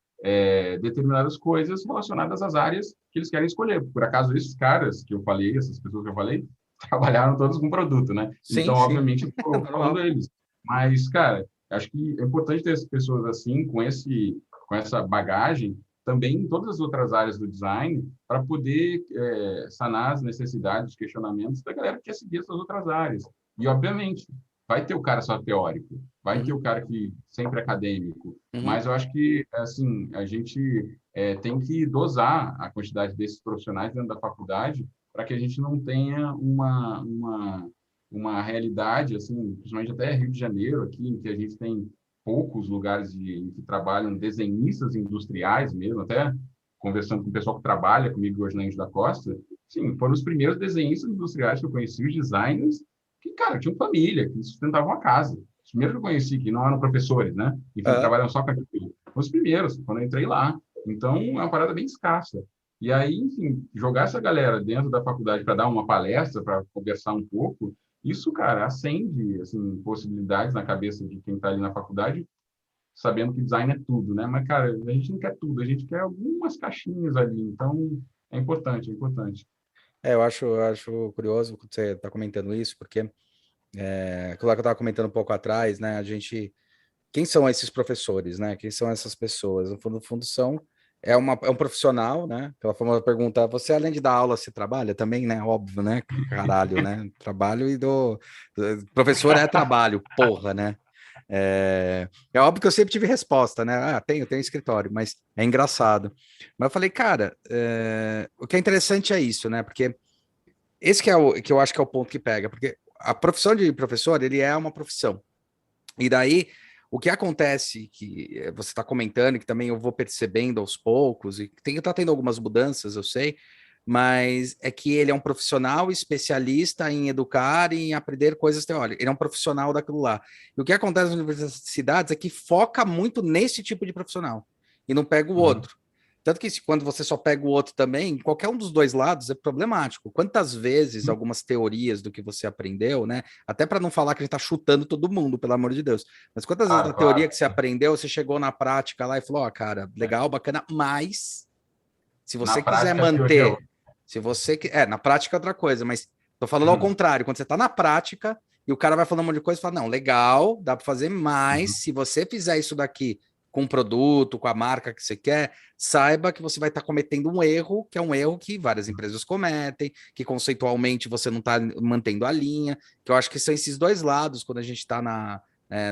determinadas coisas relacionadas às áreas que eles querem escolher. Por acaso, esses caras que eu falei, essas pessoas que eu falei, trabalharam todos com produto, né? Sim, Então, sim. obviamente, eu estou falando Normal. eles. Mas, cara, acho que é importante ter essas pessoas assim, com essa bagagem, também em todas as outras áreas do design, para poder sanar as necessidades, os questionamentos da galera que quer seguir essas outras áreas. E, obviamente, vai ter o cara só teórico, vai ter Uhum, o cara que sempre é acadêmico, uhum. mas eu acho que, assim, a gente tem que dosar a quantidade desses profissionais dentro da faculdade para que a gente não tenha uma realidade, assim, principalmente até Rio de Janeiro, aqui, em que a gente tem poucos lugares em que trabalham desenhistas industriais mesmo, até conversando com o pessoal que trabalha comigo hoje na Índia da Costa, sim, foram os primeiros desenhistas industriais que eu conheci, os designers, que, cara, tinham família, que sustentavam a casa. Os primeiros que eu conheci, que não eram professores, né? Enfim, Aham. trabalham só com aquilo. Os primeiros, quando eu entrei lá. Então, é uma parada bem escassa. E aí, enfim, jogar essa galera dentro da faculdade para dar uma palestra, para conversar um pouco, isso, cara, acende, assim, possibilidades na cabeça de quem está ali na faculdade, sabendo que design é tudo, né? Mas, cara, a gente não quer tudo, a gente quer algumas caixinhas ali. Então, é importante, é importante. Eu acho curioso que você está comentando isso, porque aquilo lá que eu estava comentando um pouco atrás, né? Quem são esses professores, né? Quem são essas pessoas? No fundo é um profissional, né? Aquela famosa pergunta, você além de dar aula, você trabalha também, né? Óbvio, né? Caralho, né? Trabalho professor é trabalho, porra, né? É óbvio que eu sempre tive resposta, né? Ah, tenho escritório, mas é engraçado. Mas eu falei, cara, o que é interessante é isso, né? Porque esse que eu acho que é o ponto que pega, porque a profissão de professor, ele é uma profissão. E daí, o que acontece, que você está comentando, que também eu vou percebendo aos poucos, e está tendo algumas mudanças, eu sei, mas é que ele é um profissional especialista em educar e em aprender coisas teóricas. Ele é um profissional daquilo lá. E o que acontece nas universidades é que foca muito nesse tipo de profissional e não pega o Uhum. outro. Tanto que quando você só pega o outro também, qualquer um dos dois lados é problemático. Quantas vezes algumas teorias do que você aprendeu, né? Até para não falar que a gente está chutando todo mundo, pelo amor de Deus. Mas quantas vezes Claro, a teoria claro. que você aprendeu, você chegou na prática lá e falou, ó, cara, legal, bacana, mas se Na você quiser prática, a teoria é manter, outra. se você na prática é outra coisa, mas tô falando ao Uhum. contrário, quando você está na prática e o cara vai falando um monte de coisa, fala, não, legal, dá para fazer, Uhum. mas se você fizer isso daqui com o produto, com a marca que você quer, saiba que você vai estar cometendo um erro, que é um erro que várias empresas cometem, que conceitualmente você não está mantendo a linha, que eu acho que são esses dois lados, quando a gente está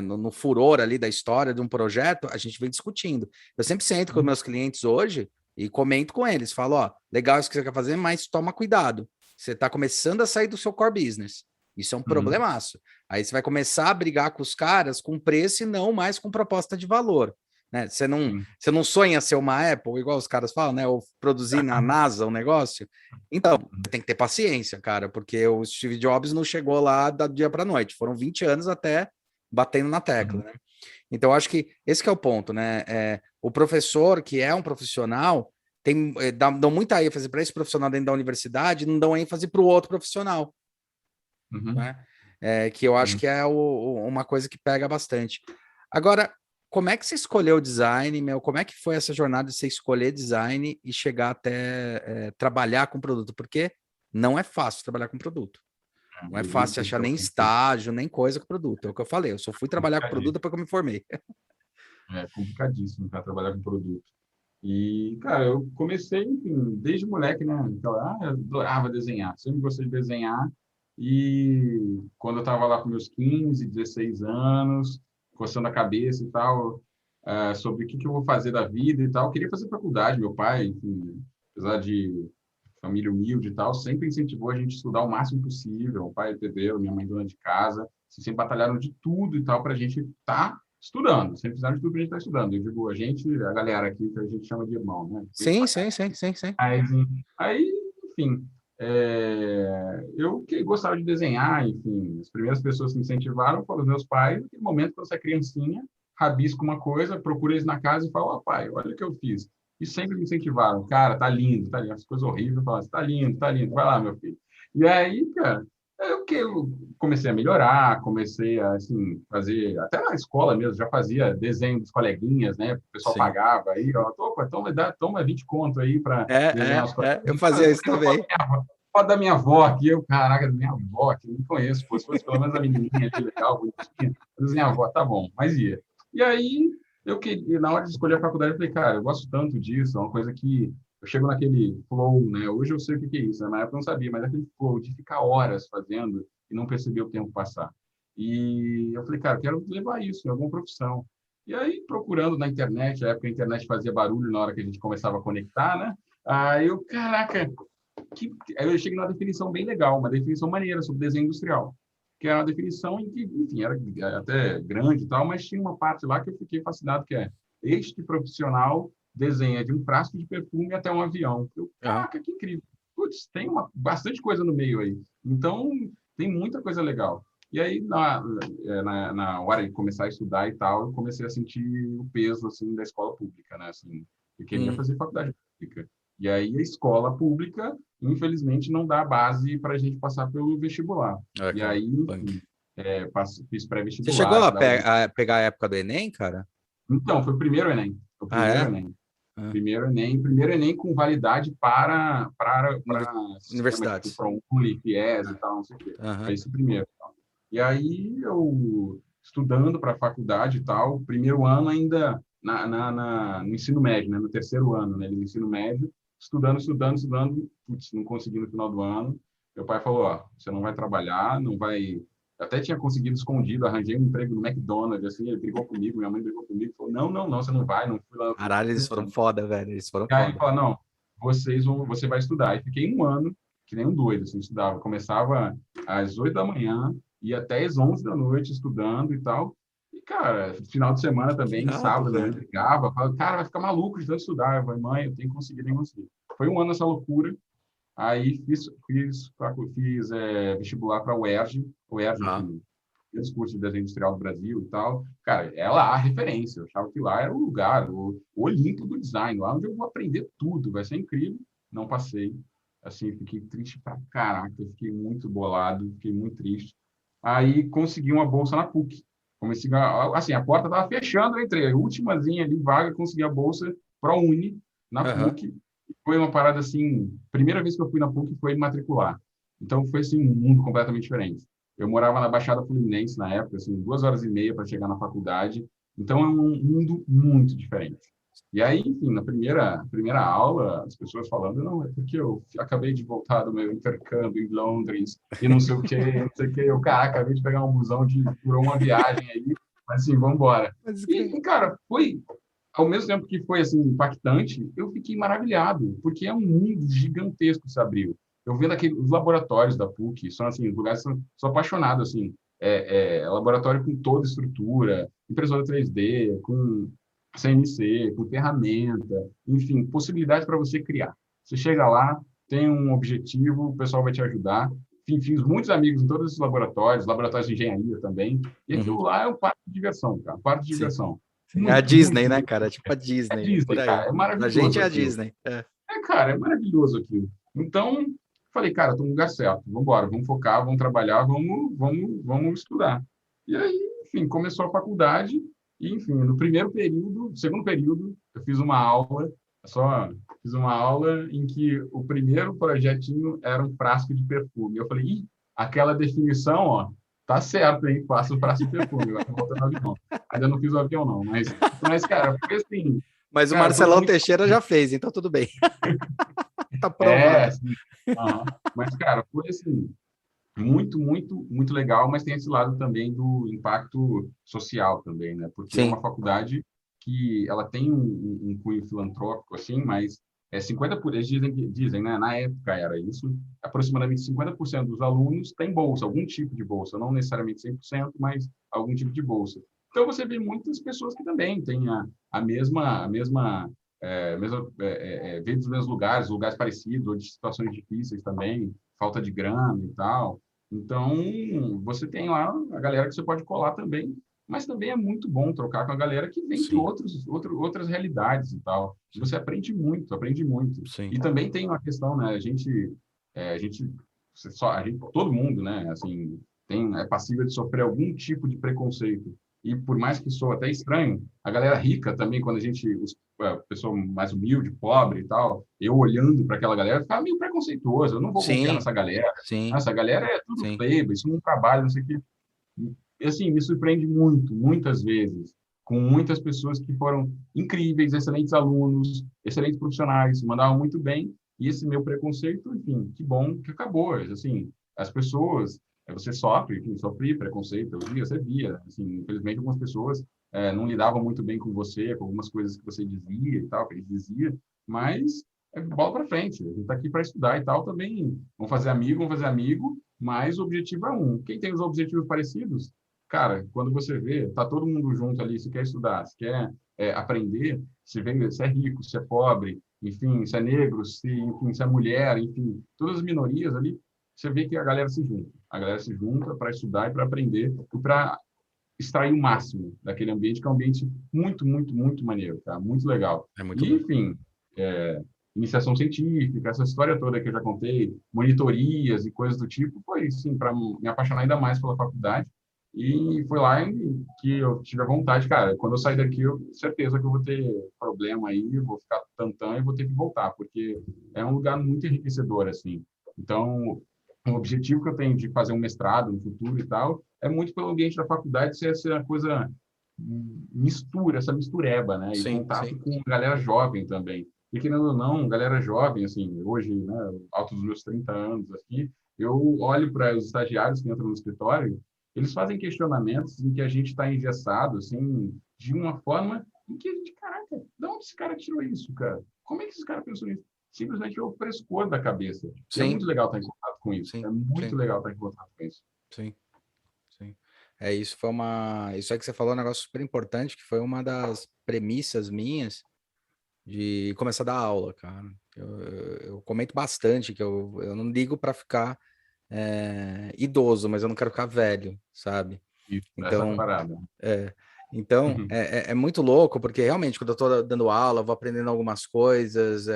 no furor ali da história de um projeto, a gente vem discutindo. Eu sempre sento com Uhum. meus clientes hoje e comento com eles, falo, ó, legal isso que você quer fazer, mas toma cuidado. Você está começando a sair do seu core business. Isso é um Uhum. problemaço. Aí você vai começar a brigar com os caras com preço e não mais com proposta de valor. Né? Sim. Você não sonha ser uma Apple, igual os caras falam, né? Ou produzir na NASA um negócio. Então, você tem que ter paciência, cara, porque o Steve Jobs não chegou lá da dia para noite. Foram 20 anos até batendo na tecla, Uhum. né? Então, acho que esse que é o ponto, né? O professor, que é um profissional, dão muita ênfase para esse profissional dentro da universidade, não dão ênfase para o outro profissional, Uhum. né? Que eu acho Sim. que é uma coisa que pega bastante. Agora, como é que você escolheu o design, meu? Como é que foi essa jornada de você escolher design e chegar até trabalhar com produto? Porque não é fácil trabalhar com produto. Não é fácil achar Isso é nem estágio, nem coisa com produto. É o que eu falei. Eu só fui trabalhar com produto complicadíssimo. depois que eu me formei. É complicadíssimo para trabalhar com produto. E, cara, eu comecei, enfim, desde moleque, né? Então, eu adorava desenhar, sempre gostei de desenhar. E quando eu estava lá com meus 15, 16 anos, coçando a cabeça e tal, sobre o que eu vou fazer da vida e tal, eu queria fazer faculdade. Meu pai, enfim, apesar de família humilde e tal, sempre incentivou a gente a estudar o máximo possível. O pai é pedreiro, minha mãe dona de casa, sempre batalharam de tudo e tal para a gente estar estudando. Sempre fizeram de tudo para a gente estar estudando. Eu digo, a gente, a galera aqui que a gente chama de irmão, né? Sim, sim, sim, sim, sim. Mas, aí, enfim, eu que gostava de desenhar, enfim, as primeiras pessoas que me incentivaram foram os meus pais. No momento que você é criancinha, rabisca uma coisa, procura eles na casa e fala, ó, pai, olha o que eu fiz. E sempre me incentivaram, cara, tá lindo, tá lindo, as coisas horríveis, eu falava, tá lindo, vai lá, meu filho. E aí, cara, eu comecei a melhorar, comecei a, assim, fazer, até na escola mesmo, já fazia desenho dos coleguinhas, né? O pessoal Sim. pagava aí, ó, opa, toma 20 conto aí para desenhar os Eu coleguinhas. Cara, fazia eu isso fiz a foto também. da minha avó, foto da minha avó aqui, eu, caraca, da minha avó, que eu não conheço, pô, se fosse pelo menos a menininha ali, legal, bonitinha, eu desenhei a avó, tá bom, mas ia. E aí, na hora de escolher a faculdade, eu falei, cara, eu gosto tanto disso, é uma coisa que eu chego naquele flow, né? Hoje eu sei o que é isso, né? Na época eu não sabia, mas aquele flow de ficar horas fazendo e não perceber o tempo passar. E eu falei, cara, eu quero levar isso em alguma profissão. E aí, procurando na internet, na época a internet fazia barulho na hora que a gente começava a conectar, né? Aí eu, caraca, aí eu cheguei numa definição bem legal, uma definição maneira sobre desenho industrial, que era uma definição em que, enfim, era até grande e tal, mas tinha uma parte lá que eu fiquei fascinado, que é este profissional desenha de um frasco de perfume até um avião. Eu, Aham. caraca, que incrível. Putz, tem bastante coisa no meio aí. Então, tem muita coisa legal. E aí, na hora de começar a estudar e tal, eu comecei a sentir o peso, assim, da escola pública, né? Assim, eu queria Hum. fazer faculdade pública. E aí a escola pública, infelizmente, não dá base para a gente passar pelo vestibular. É, E cara, aí, punk. enfim, fiz Você chegou pré-vestibular, a, estudava. a pegar a época do Enem, cara? Então, foi o primeiro Enem. Foi o Ah, primeiro é? Enem. Ah, Primeiro Enem com validade para sistema tipo universidades. ProUni, FIES e Ah, tal, não sei o quê. Foi aham. esse o primeiro. E aí eu, estudando para a faculdade e tal, primeiro ano ainda no ensino médio, né, no terceiro ano, né, no ensino médio, estudando, putz, não consegui no final do ano. Meu pai falou, ó, você não vai trabalhar, não vai... Até tinha conseguido escondido, arranjei um emprego no McDonald's, assim, ele brigou comigo, minha mãe brigou comigo, falou, não, você não vai, não fui lá. Caralho, eles foram foda, velho. Eles foram E aí foda. fala, não, você vai estudar. E fiquei um ano, que nem um doido, assim, estudava. Começava às 8 da manhã, ia até às 11 da noite estudando e tal. E, cara, final de semana Que também, irado, sábado, minha mãe velho. brigava, falava, cara, vai ficar maluco de tanto estudar. Eu falei, mãe, eu tenho que conseguir, nem conseguir. Foi um ano nessa loucura. Aí fiz vestibular para a UERJ, Ah, enfim, os cursos de desenho industrial do Brasil e tal. Cara, é lá a referência. Eu achava que lá era o lugar, o Olimpo do design, lá onde eu vou aprender tudo, vai ser incrível. Não passei. Assim, fiquei triste pra caraca, fiquei muito bolado, fiquei muito triste. Aí consegui uma bolsa na PUC. Comecei assim, a porta estava fechando, eu entrei, a ultimazinha ali, vaga, consegui a bolsa ProUni na aham. PUC. Foi uma parada assim, primeira vez que eu fui na PUC foi matricular. Então foi assim um mundo completamente diferente. Eu morava na Baixada Fluminense na época, assim, 2 horas e meia para chegar na faculdade. Então é um mundo muito diferente. E aí, enfim, na primeira aula, as pessoas falando, não, é porque eu acabei de voltar do meu intercâmbio em Londres e não sei o quê, não sei o quê. Eu, cara, acabei de pegar um busão por uma viagem aí, mas assim, vamos embora. Pode crer. E, cara, foi, ao mesmo tempo que foi, assim, impactante, eu fiquei maravilhado, porque é um mundo gigantesco que se abriu. Eu vendo os laboratórios da PUC, são, assim, lugares, sou apaixonado, assim, laboratório com toda estrutura, impressora 3D, com CNC, com ferramenta, enfim, possibilidades para você criar. Você chega lá, tem um objetivo, o pessoal vai te ajudar. Enfim, fiz muitos amigos em todos esses laboratórios de engenharia também, e Uhum. aquilo lá é um parque de diversão, cara, um parque de Sim. diversão. Sim. É a Muito, Disney, muito, né, muito. cara? É tipo a É Disney, é por Disney, aí. cara, é A gente maravilhoso é a aquilo. Disney. É. Cara, é maravilhoso aquilo. Então, falei, cara, estou no lugar certo, vamos embora, vamos focar, vamos trabalhar, vamos estudar. E aí, enfim, começou a faculdade, e, enfim, no segundo período, eu só fiz uma aula em que o primeiro projetinho era um frasco de perfume. Eu falei, aquela definição, ó, tá certo, hein? Faço o frasco de perfume, agora voltando no avião. Ainda não fiz o avião, não, mas cara, foi assim, Mas o cara, foi Marcelão muito. Teixeira já fez, então tudo bem. Tá aprovado. Assim, mas, cara, foi assim, muito, muito, muito legal, mas tem esse lado também do impacto social também, né? Porque é uma Sim. faculdade que ela tem um cunho filantrópico, assim, mas 50%, eles dizem, né? Na época era isso, aproximadamente 50% dos alunos têm bolsa, algum tipo de bolsa, não necessariamente 100%, mas algum tipo de bolsa. Então, você vê muitas pessoas que também têm veio dos mesmos lugares parecidos, ou de situações difíceis também, falta de grana e tal. Então, você tem lá a galera que você pode colar também, mas também é muito bom trocar com a galera que vem de Sim. outras realidades e tal. Você aprende muito, aprende muito. Sim. E também tem uma questão, né? Todo mundo, né? Assim, é passível de sofrer algum tipo de preconceito. E por mais que soe até estranho, a galera rica também, quando pessoa mais humilde, pobre e tal, eu olhando para aquela galera, ficava meio preconceituoso. Eu não vou confiar Sim. nessa galera. Sim. Essa galera é tudo Sim. playboy, isso não trabalha, não sei o quê. E, assim, me surpreende muito, muitas vezes, com muitas pessoas que foram incríveis, excelentes alunos, excelentes profissionais, mandavam muito bem, e esse meu preconceito, enfim, que bom que acabou. Assim, as pessoas, você sofre, enfim, sofria preconceito, você via, assim, infelizmente algumas pessoas não lidavam muito bem com você, com algumas coisas que você dizia e tal, que ele dizia, mas bola para frente, a gente está aqui para estudar e tal também, vamos fazer amigo, mas o objetivo é um. Quem tem os objetivos parecidos, cara, quando você vê, tá todo mundo junto ali, se quer estudar, se quer aprender, se é rico, se é pobre, enfim, se é negro, enfim, se é mulher, enfim, todas as minorias ali, você vê que a galera se junta. A galera se junta para estudar e para aprender e para extrair o máximo daquele ambiente, que é um ambiente muito, muito, muito maneiro, tá? Muito legal. É muito E, bom. enfim, iniciação científica, essa história toda que eu já contei, monitorias e coisas do tipo, foi, sim, para me apaixonar ainda mais pela faculdade. E foi lá que eu tive a vontade, cara, quando eu sair daqui, eu tenho certeza que eu vou ter problema aí, eu vou ficar tantã e vou ter que voltar, porque é um lugar muito enriquecedor, assim. Então, o objetivo que eu tenho de fazer um mestrado no futuro e tal, é muito pelo ambiente da faculdade ser essa coisa mistura, essa mistureba, né? E Sim, contato sim. com galera jovem também. E querendo ou não, galera jovem, assim, hoje, né, alto dos meus 30 anos aqui, eu olho para os estagiários que entram no escritório, eles fazem questionamentos em que a gente está engessado, assim, de uma forma em que a gente, caraca, de onde esse cara tirou isso, cara? Como é que esse cara pensou nisso? Simplesmente é o frescor da cabeça. E é Sim, muito legal estar em contato com isso. sim, É muito sim, legal estar em contato com isso. sim, sim. Isso foi uma. Isso aí que você falou é um negócio super importante, que foi uma das premissas minhas de começar a dar aula, cara. Eu comento bastante que eu não ligo para ficar idoso, mas eu não quero ficar velho, sabe? Isso, essa Então, parada. é, então é muito louco, porque realmente, quando eu estou dando aula, eu vou aprendendo algumas coisas,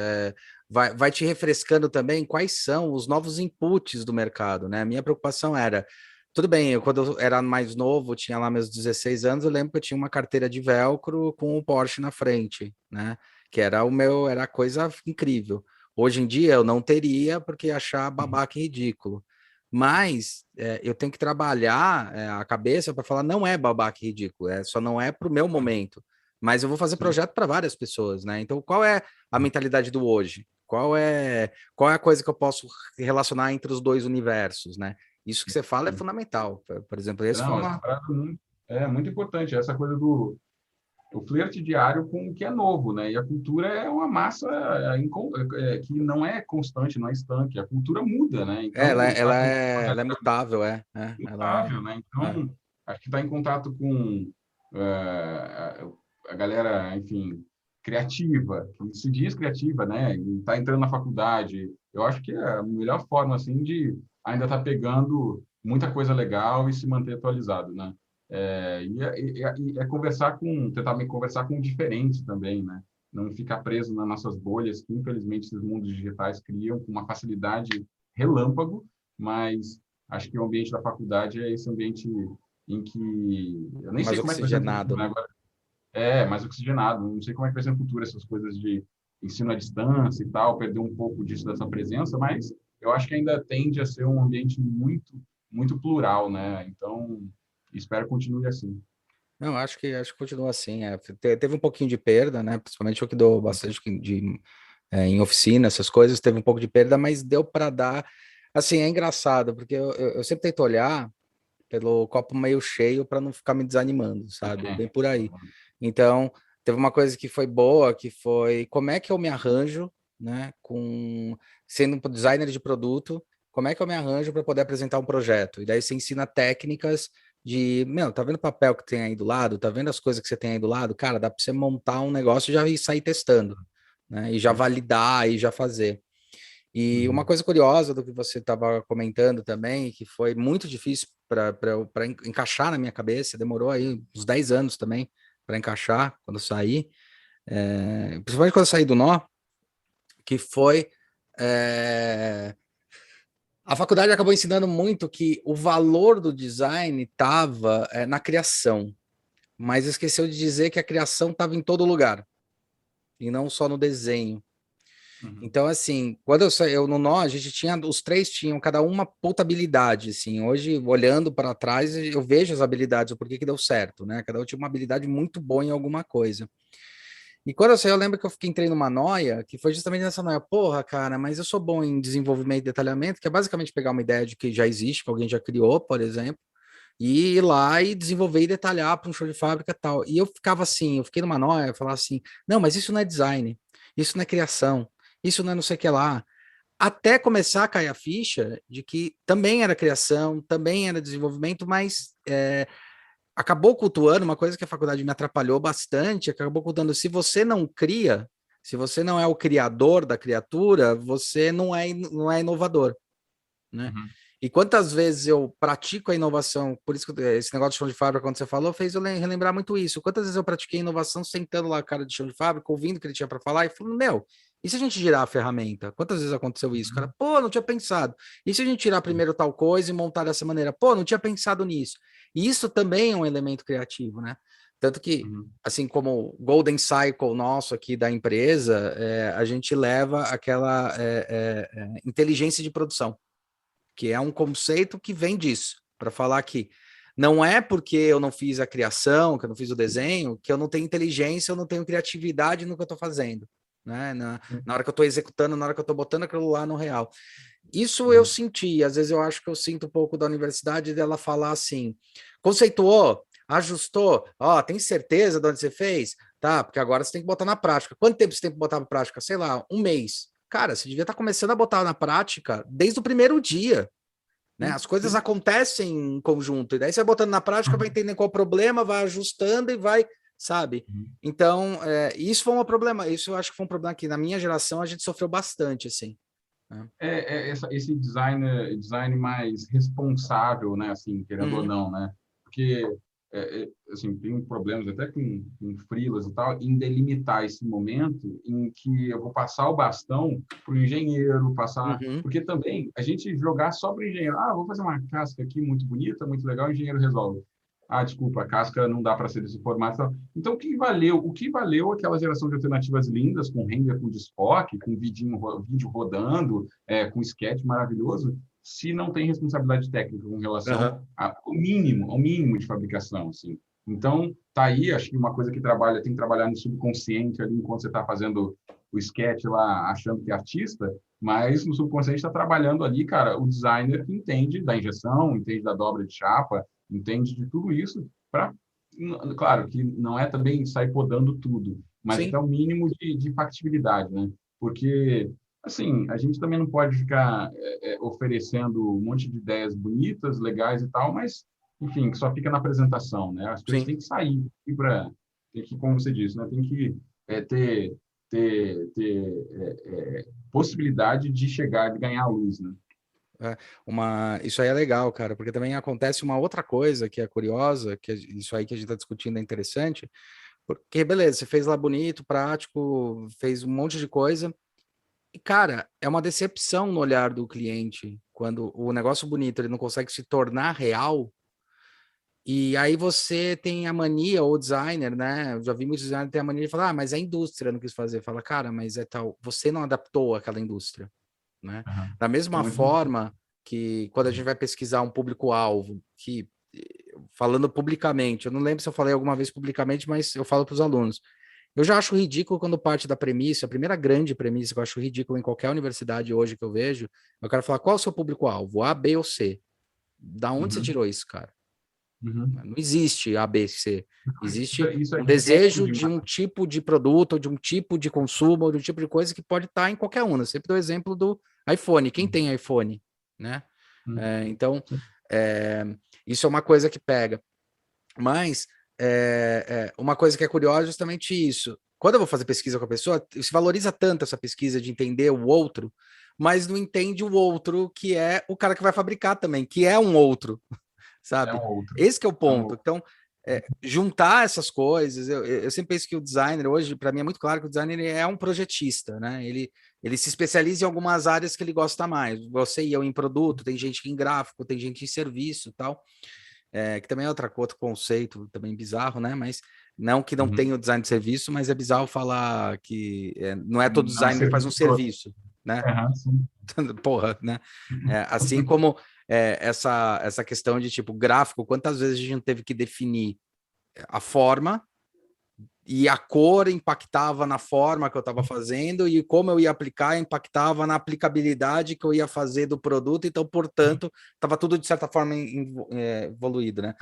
vai te refrescando também quais são os novos inputs do mercado, né? A minha preocupação era, tudo bem, quando eu era mais novo, tinha lá meus 16 anos, eu lembro que eu tinha uma carteira de velcro com o Porsche na frente, né? Que era a coisa incrível. Hoje em dia eu não teria, porque ia achar babaca e ridículo. Mas eu tenho que trabalhar a cabeça para falar, não é babaca e ridículo, só não é para o meu momento. Mas eu vou fazer Sim. projeto para várias pessoas, né? Então, qual é a mentalidade do hoje? Qual é a coisa que eu posso relacionar entre os dois universos, né? Isso que você fala é fundamental. Por exemplo, esse foi Não, essa uma. parada é muito importante. Essa coisa do o flerte diário com o que é novo, né? E a cultura é uma massa que não é constante, não é estanque. A cultura muda, né? Ela, Então, ela é, ela é mutável, ela mutável, né? é. Então, acho que está em contato com eh, a galera, enfim, criativa, que se diz criativa, né? E está entrando na faculdade. Eu acho que é a melhor forma, assim, de ainda estar pegando muita coisa legal e se manter atualizado, né? E é conversar tentar me conversar com o diferente também, né? Não ficar preso nas nossas bolhas, que infelizmente esses mundos digitais criam com uma facilidade relâmpago, mas acho que o ambiente da faculdade é esse ambiente em que eu nem Mais sei como é que vai ser no futuro, oxigenado, né? né? Agora é mais oxigenado, não sei como é que vai ser no futuro essas coisas de ensino à distância e tal, perder um pouco disso dessa presença, mas eu acho que ainda tende a ser um ambiente muito plural, né? Então, espero que continue assim. Não, acho que continua assim. Teve um pouquinho de perda, né? Principalmente eu que dou bastante em oficina, essas coisas, teve um pouco de perda, mas deu para dar. Assim, é engraçado, porque eu sempre tento olhar pelo copo meio cheio para não ficar me desanimando, sabe? Bem por aí. Então, teve uma coisa que foi boa, que foi como é que eu me arranjo, né? Sendo um designer de produto, como é que eu me arranjo para poder apresentar um projeto? E daí você ensina técnicas meu, tá vendo o papel que tem aí do lado? Tá vendo as coisas que você tem aí do lado? Cara, dá para você montar um negócio e já ir sair testando, né? E já validar e já fazer. E uma Uhum. coisa curiosa do que você estava comentando também, que foi muito difícil para encaixar na minha cabeça, demorou aí uns 10 anos também para encaixar quando eu saí, principalmente quando eu saí do Nó, que foi a faculdade acabou ensinando muito que o valor do design estava na criação, mas esqueceu de dizer que a criação estava em todo lugar e não só no desenho. Uhum. Então, assim, quando eu no Nó, a gente tinha, os três tinham cada uma puta habilidade, assim. Hoje, olhando para trás, eu vejo as habilidades, o porquê que deu certo, né? Cada um tinha uma habilidade muito boa em alguma coisa. E quando eu saí, eu lembro que entrei numa noia, que foi justamente nessa noia. Porra, cara, mas eu sou bom em desenvolvimento e detalhamento, que é basicamente pegar uma ideia de que já existe, que alguém já criou, por exemplo, e ir lá e desenvolver e detalhar para um show de fábrica e tal. E eu ficava assim, eu fiquei numa noia, eu falava assim, não, mas isso não é design, isso não é criação, isso não é não sei o que lá. Até começar a cair a ficha de que também era criação, também era desenvolvimento, mas acabou cultuando uma coisa que a faculdade me atrapalhou bastante, acabou cultuando, se você não cria, se você não é o criador da criatura, você não é inovador, né? Uhum. E quantas vezes eu pratico a inovação, por isso que esse negócio de chão de fábrica, quando você falou, fez eu relembrar muito isso. Quantas vezes eu pratiquei inovação sentando lá a cara de chão de fábrica, ouvindo o que ele tinha para falar e falando, meu, E se a gente girar a ferramenta? Quantas vezes aconteceu isso, cara? Pô, não tinha pensado. E se a gente tirar primeiro tal coisa e montar dessa maneira? Pô, não tinha pensado nisso. E isso também é um elemento criativo, né? Tanto que, assim como o Golden Cycle nosso aqui da empresa, a gente leva aquela inteligência de produção, que é um conceito que vem disso, para falar que não é porque eu não fiz a criação, que eu não fiz o desenho, que eu não tenho inteligência, eu não tenho criatividade no que eu estou fazendo, né? Na hora que eu estou executando, na hora que eu estou botando aquilo lá no real. Isso eu senti, às vezes eu acho que eu sinto um pouco da universidade dela falar assim, conceituou, ajustou, ó, tem certeza de onde você fez? Tá, porque agora você tem que botar na prática. Quanto tempo você tem que botar na prática? Sei lá, um mês. Cara, você devia estar começando a botar na prática desde o primeiro dia, né? As coisas acontecem em conjunto, e daí você vai botando na prática, vai entendendo qual é o problema, vai ajustando e vai, sabe? Então, isso foi um problema, isso eu acho que foi um problema que na minha geração a gente sofreu bastante, assim. Né? Esse design mais responsável, né, assim, querendo ou não, né? Porque assim, tem problemas até com freelas e tal, em delimitar esse momento em que eu vou passar o bastão para o engenheiro, porque também a gente jogar só para o engenheiro, vou fazer uma casca aqui muito bonita, muito legal, o engenheiro resolve. Desculpa, a casca não dá para ser desse formato. Então, o que valeu aquela geração de alternativas lindas, com render com desfoque, com vídeo rodando, com sketch maravilhoso, se não tem responsabilidade técnica com relação ao mínimo de fabricação, assim. Então, tá aí, acho que uma coisa que tem que trabalhar no subconsciente ali, enquanto você está fazendo o sketch lá, achando que é artista, mas no subconsciente está trabalhando ali, cara, o designer que entende da injeção, entende da dobra de chapa, entende de tudo isso, claro, que não é também sair podando tudo, mas até o mínimo de factibilidade, né? Porque, assim, a gente também não pode ficar oferecendo um monte de ideias bonitas, legais e tal, mas, enfim, que só fica na apresentação, né? As coisas têm que sair, tem que, como você disse, né? Tem que ter possibilidade de chegar, de ganhar a luz, né? Isso aí é legal, cara, porque também acontece uma outra coisa que é curiosa, que isso aí que a gente está discutindo é interessante, porque, beleza, você fez lá bonito, prático, fez um monte de coisa, e, cara, é uma decepção no olhar do cliente, quando o negócio bonito ele não consegue se tornar real, e aí você tem a mania, ou designer, né? Eu já vi muitos designers ter a mania de falar, mas a indústria não quis fazer. Fala, cara, mas é tal, você não adaptou aquela indústria. Né? Da mesma forma que quando a gente vai pesquisar um público-alvo, que falando publicamente, eu não lembro se eu falei alguma vez publicamente, mas eu falo para os alunos. Eu já acho ridículo quando parte da premissa, a primeira grande premissa que eu acho ridículo em qualquer universidade hoje que eu vejo, eu quero falar qual é o seu público-alvo, A, B ou C. Da onde você tirou isso, cara? Não existe A, B, C. Existe um desejo de um tipo de produto, ou de um tipo de consumo, ou de um tipo de coisa que pode estar em qualquer um. Eu sempre dou o exemplo do iPhone. Quem tem iPhone? Né? Então, isso é uma coisa que pega. Mas, uma coisa que é curiosa é justamente isso. Quando eu vou fazer pesquisa com a pessoa, se valoriza tanto essa pesquisa de entender o outro, mas não entende o outro, que é o cara que vai fabricar também, que é um outro. Sabe? Esse que é o ponto. Então, juntar essas coisas, eu sempre penso que o designer, hoje, para mim é muito claro que o designer ele é um projetista, né? Ele se especializa em algumas áreas que ele gosta mais. Você e eu em produto, tem gente em gráfico, tem gente em serviço tal, que também é outro conceito, também bizarro, né? Mas não que não tenha o design de serviço, mas é bizarro falar que não é todo designer que faz um serviço, né? Porra, né? Assim como essa questão de tipo gráfico, quantas vezes a gente não teve que definir a forma e a cor impactava na forma que eu estava fazendo e como eu ia aplicar impactava na aplicabilidade que eu ia fazer do produto, então, portanto, estava tudo de certa forma evoluído, né?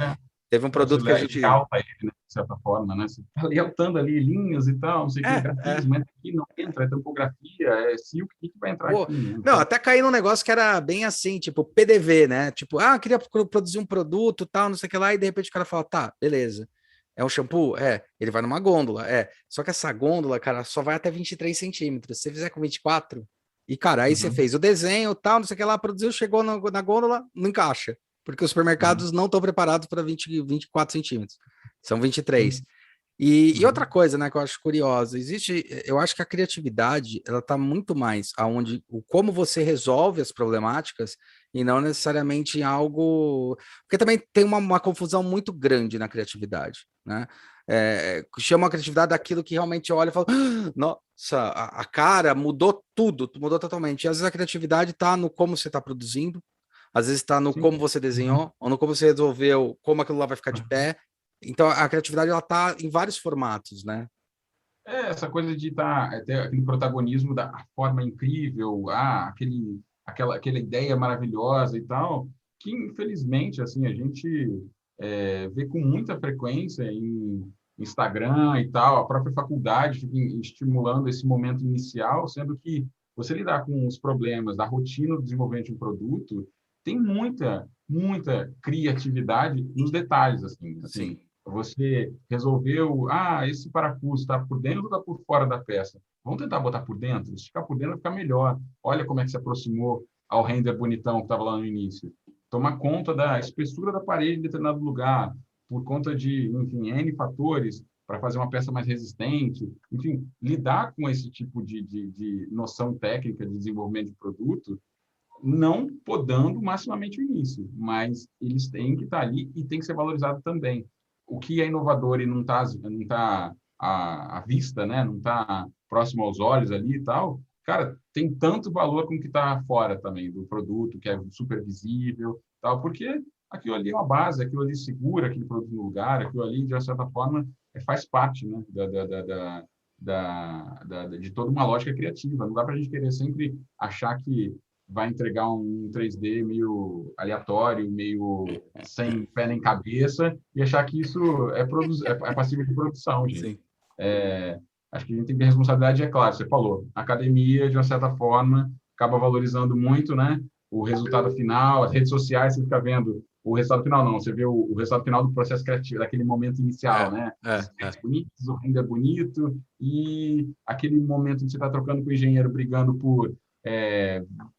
Teve um produto que a gente... Alta ele, né, de certa forma, né? Você está altando ali linhas e tal, não sei o que, grafismo, aqui não entra, é topografia, é silk, o que vai entrar aqui? Né? Não, até caí num negócio que era bem assim, tipo PDV, né? Tipo, queria produzir um produto, tal, não sei o que lá, e de repente o cara fala, tá, beleza. É um shampoo? Ele vai numa gôndola, Só que essa gôndola, cara, só vai até 23 centímetros. Se você fizer com 24, e, cara, aí você fez o desenho, tal, não sei o que lá, produziu, chegou na gôndola, não encaixa. Porque os supermercados não estão preparados para 24 centímetros. São 23. E outra coisa, né, que eu acho curiosa, eu acho que a criatividade, ela está muito mais aonde, como você resolve as problemáticas e não necessariamente em algo, porque também tem uma confusão muito grande na criatividade, né? Chama a criatividade daquilo que realmente olha e fala, "Ah, nossa, a cara mudou tudo, mudou totalmente. E às vezes a criatividade está no como você está produzindo, às vezes está no Sim. como você desenhou, ou no como você resolveu, como aquilo lá vai ficar de pé. Então, a criatividade, ela tá em vários formatos, né? Essa coisa de ter aquele protagonismo da forma incrível, aquela ideia maravilhosa e tal, que infelizmente assim a gente vê com muita frequência em Instagram e tal, a própria faculdade fica estimulando esse momento inicial, sendo que você lidar com os problemas da rotina do desenvolvimento de um produto tem muita criatividade nos detalhes, assim. Sim. Você resolveu, esse parafuso está por dentro ou está por fora da peça? Vamos tentar botar por dentro? Se ficar por dentro, vai ficar melhor. Olha como é que se aproximou ao render bonitão que estava lá no início. Toma conta da espessura da parede em determinado lugar, por conta de, enfim, N fatores, para fazer uma peça mais resistente. Enfim, lidar com esse tipo de noção técnica de desenvolvimento de produto, não podando maximamente o início, mas eles têm que estar ali e tem que ser valorizado também. O que é inovador e não tá à vista, né? Não está próximo aos olhos ali e tal, cara, tem tanto valor como que está fora também do produto, que é super visível, tal, porque aquilo ali é uma base, aquilo ali segura aquele produto no lugar, aquilo ali, de certa forma, faz parte, né, de toda uma lógica criativa. Não dá para a gente querer sempre achar que vai entregar um 3D meio aleatório, meio sem pé nem cabeça, e achar que isso é passível de produção, gente. Sim. Acho que a gente tem que ter responsabilidade, é claro, você falou, a academia, de uma certa forma, acaba valorizando muito, né, o resultado final, as redes sociais, você fica vendo o resultado final, não, você vê o resultado final do processo criativo, daquele momento inicial, né, os sketches bonitos, o render bonito, e aquele momento que você está trocando com o engenheiro, brigando por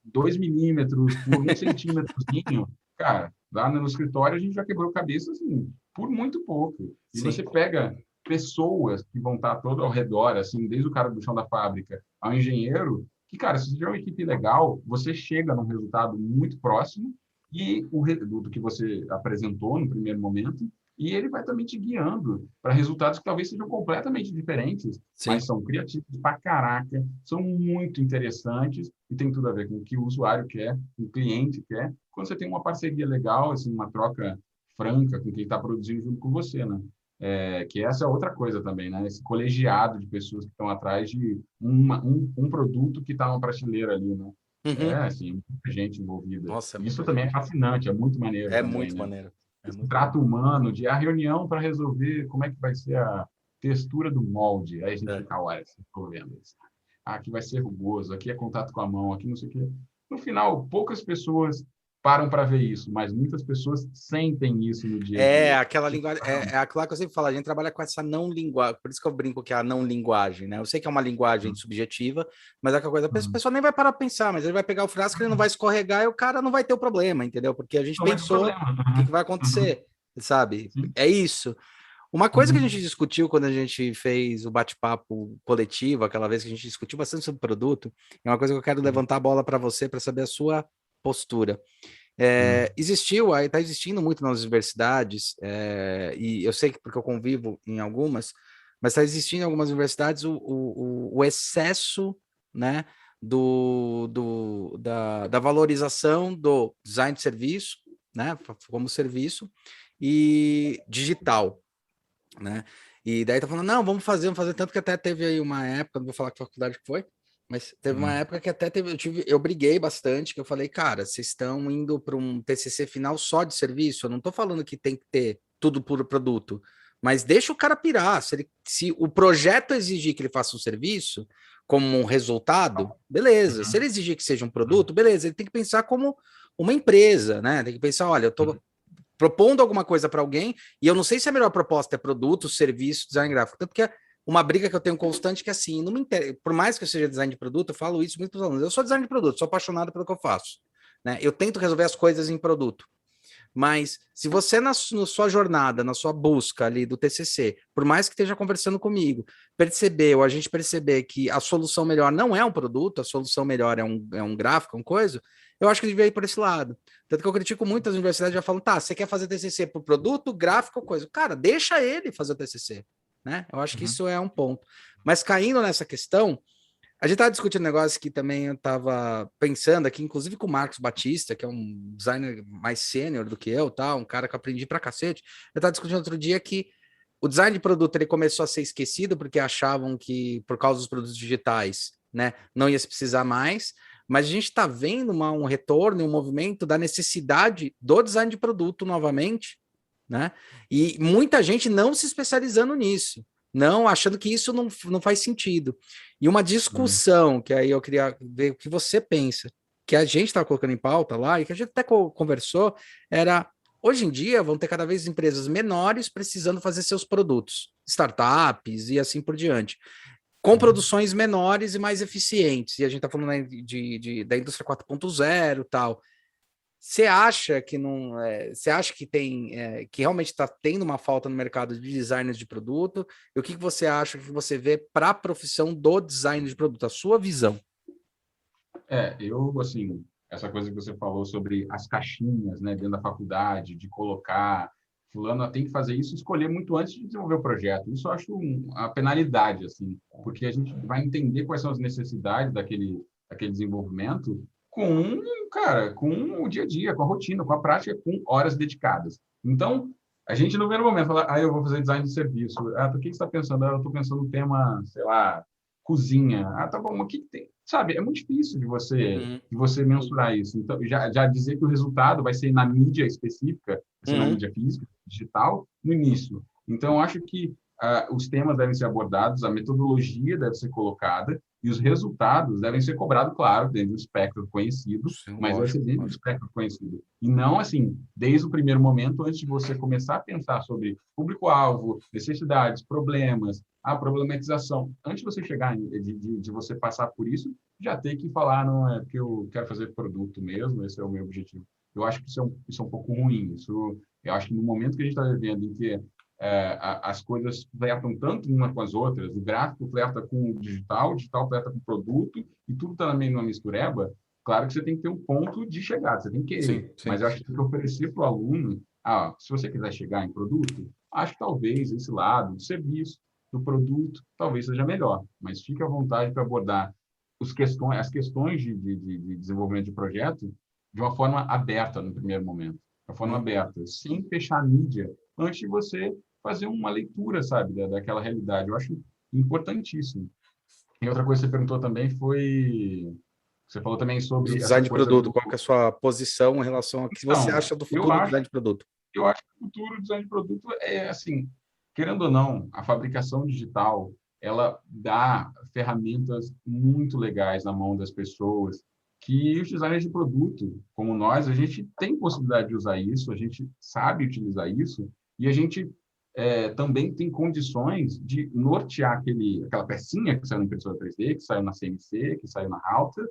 2 milímetros por 1 centímetrozinho, cara, lá no escritório a gente já quebrou cabeça assim, por muito pouco. E Sim. você pega pessoas que vão estar todo ao redor, assim, desde o cara do chão da fábrica ao engenheiro, que, cara, se você tiver uma equipe legal, você chega num resultado muito próximo e do que você apresentou no primeiro momento, e ele vai também te guiando para resultados que talvez sejam completamente diferentes, Sim. mas são criativos pra caraca, são muito interessantes e tem tudo a ver com o que o usuário quer, o cliente quer. Quando você tem uma parceria legal, assim, uma troca franca com quem está produzindo junto com você, né? Que essa é outra coisa também, né? Esse colegiado de pessoas que estão atrás de um produto que está numa prateleira ali, né? Assim, muita gente envolvida. Nossa, Isso muita também é gente. fascinante, é muito maneiro É também, muito né? maneiro. É Esse muito trato maneiro. humano de a reunião para resolver como é que vai ser a textura do molde. Aí a gente fica, olha, estou vendo isso. Aqui vai ser rugoso, aqui é contato com a mão, aqui não sei o quê. No final, poucas pessoas param para ver isso, mas muitas pessoas sentem isso no dia a dia. Aquela linguagem, aquela que eu sempre falo, a gente trabalha com essa não linguagem, por isso que eu brinco que é a não linguagem, né? Eu sei que é uma linguagem subjetiva, mas é aquela coisa, a pessoa nem vai parar para pensar, mas ele vai pegar o frasco, ele não vai escorregar e o cara não vai ter o problema, entendeu? Porque a gente Não vai ter pensou problema. o que vai acontecer, sabe? Sim. É isso. Uma coisa que a gente discutiu quando a gente fez o bate-papo coletivo, aquela vez que a gente discutiu bastante sobre produto, é uma coisa que eu quero levantar a bola para você para saber a sua postura. Está existindo muito nas universidades, e eu sei que porque eu convivo em algumas, mas está existindo em algumas universidades o excesso, né, da valorização do design de serviço, né, como serviço, e digital, né? E daí tá falando, não, vamos fazer, tanto que até teve aí uma época, não vou falar que faculdade que foi, mas teve uma época que até eu briguei bastante, que eu falei, cara, vocês estão indo para um TCC final só de serviço, eu não tô falando que tem que ter tudo por produto, mas deixa o cara pirar, se o projeto exigir que ele faça um serviço como um resultado, beleza, se ele exigir que seja um produto, beleza, ele tem que pensar como uma empresa, né, tem que pensar, olha, eu tô propondo alguma coisa para alguém, e eu não sei se a melhor proposta é produto, serviço, design gráfico, tanto que é uma briga que eu tenho constante que assim, não me interessa, por mais que eu seja design de produto, eu falo isso muito para os alunos, eu sou design de produto, sou apaixonado pelo que eu faço, né? Eu tento resolver as coisas em produto, Mas se você, na sua jornada, na sua busca ali do TCC, por mais que esteja conversando comigo, a gente perceber que a solução melhor não é um produto, a solução melhor é um gráfico, uma coisa, eu acho que ele veio por esse lado. Tanto que eu critico muito as universidades, já falam, tá, você quer fazer TCC por produto, gráfico, coisa. Cara, deixa ele fazer o TCC, né? Eu acho que isso é um ponto. Mas caindo nessa questão, a gente estava discutindo um negócio que também eu estava pensando aqui, inclusive com o Marcos Batista, que é um designer mais sênior do que eu, tá? Um cara que eu aprendi pra cacete. Eu estava discutindo outro dia que o design de produto ele começou a ser esquecido porque achavam que, por causa dos produtos digitais, né, não ia se precisar mais. Mas a gente está vendo um retorno, um movimento da necessidade do design de produto novamente, né? E muita gente não se especializando nisso, não achando que isso não faz sentido. E uma discussão, que aí eu queria ver o que você pensa, que a gente estava colocando em pauta lá, e que a gente até conversou, era, hoje em dia vão ter cada vez empresas menores precisando fazer seus produtos, startups e assim por diante, com produções menores e mais eficientes. E a gente está falando, né, da indústria 4.0 e tal. Você acha que não? Você acha que tem que realmente está tendo uma falta no mercado de designers de produto? E o que você acha que você vê para a profissão do design de produto? A sua visão? Eu, assim, essa coisa que você falou sobre as caixinhas, né, dentro da faculdade, de colocar, fulano tem que fazer isso, escolher muito antes de desenvolver o projeto. Isso eu acho a penalidade, assim, porque a gente vai entender quais são as necessidades daquele desenvolvimento cara, com o dia a dia, com a rotina, com a prática, com horas dedicadas. Então, a gente no primeiro momento fala, eu vou fazer design de serviço. O que você está pensando? Eu estou pensando no tema, sei lá, cozinha. Tá bom, mas o que tem? Sabe, é muito difícil de você mensurar isso. Então, já dizer que o resultado vai ser na mídia específica, vai ser na mídia física, digital, no início. Então, eu acho que os temas devem ser abordados, a metodologia deve ser colocada e os resultados devem ser cobrados, claro, dentro do espectro conhecido, Sim, mas vai ser lógico, dentro do espectro conhecido. E não, assim, desde o primeiro momento, antes de você começar a pensar sobre público-alvo, necessidades, problemas, a problematização. Antes de você chegar, de você passar por isso, já ter que falar, não é porque eu quero fazer produto mesmo, esse é o meu objetivo. Eu acho que isso é um pouco ruim. Eu acho que no momento que a gente está vivendo, em que as coisas flertam tanto umas com as outras, o gráfico flerta com o digital flerta com o produto, e tudo está meio numa mistureba, claro que você tem que ter um ponto de chegada, você tem que querer. sim. Mas eu acho que tem que oferecer para o aluno, se você quiser chegar em produto, acho que talvez esse lado do serviço, do produto, talvez seja melhor, mas fique à vontade para abordar as questões de desenvolvimento de projeto de uma forma aberta no primeiro momento, de uma forma aberta, sem fechar a mídia, antes de você fazer uma leitura, sabe, daquela realidade. Eu acho importantíssimo. E outra coisa que você perguntou também foi... Você falou também O sobre essa design de coisa produto, qual que é a sua posição em relação a que você Então, acha do futuro do design de produto? eu acho que o futuro do design de produto é, assim, querendo ou não, a fabricação digital, ela dá ferramentas muito legais na mão das pessoas, que os designers de produto, como nós, a gente tem possibilidade de usar isso, a gente sabe utilizar isso, e a gente também tem condições de nortear aquela pecinha que saiu na impressora 3D, que saiu na CNC, que saiu na Halter,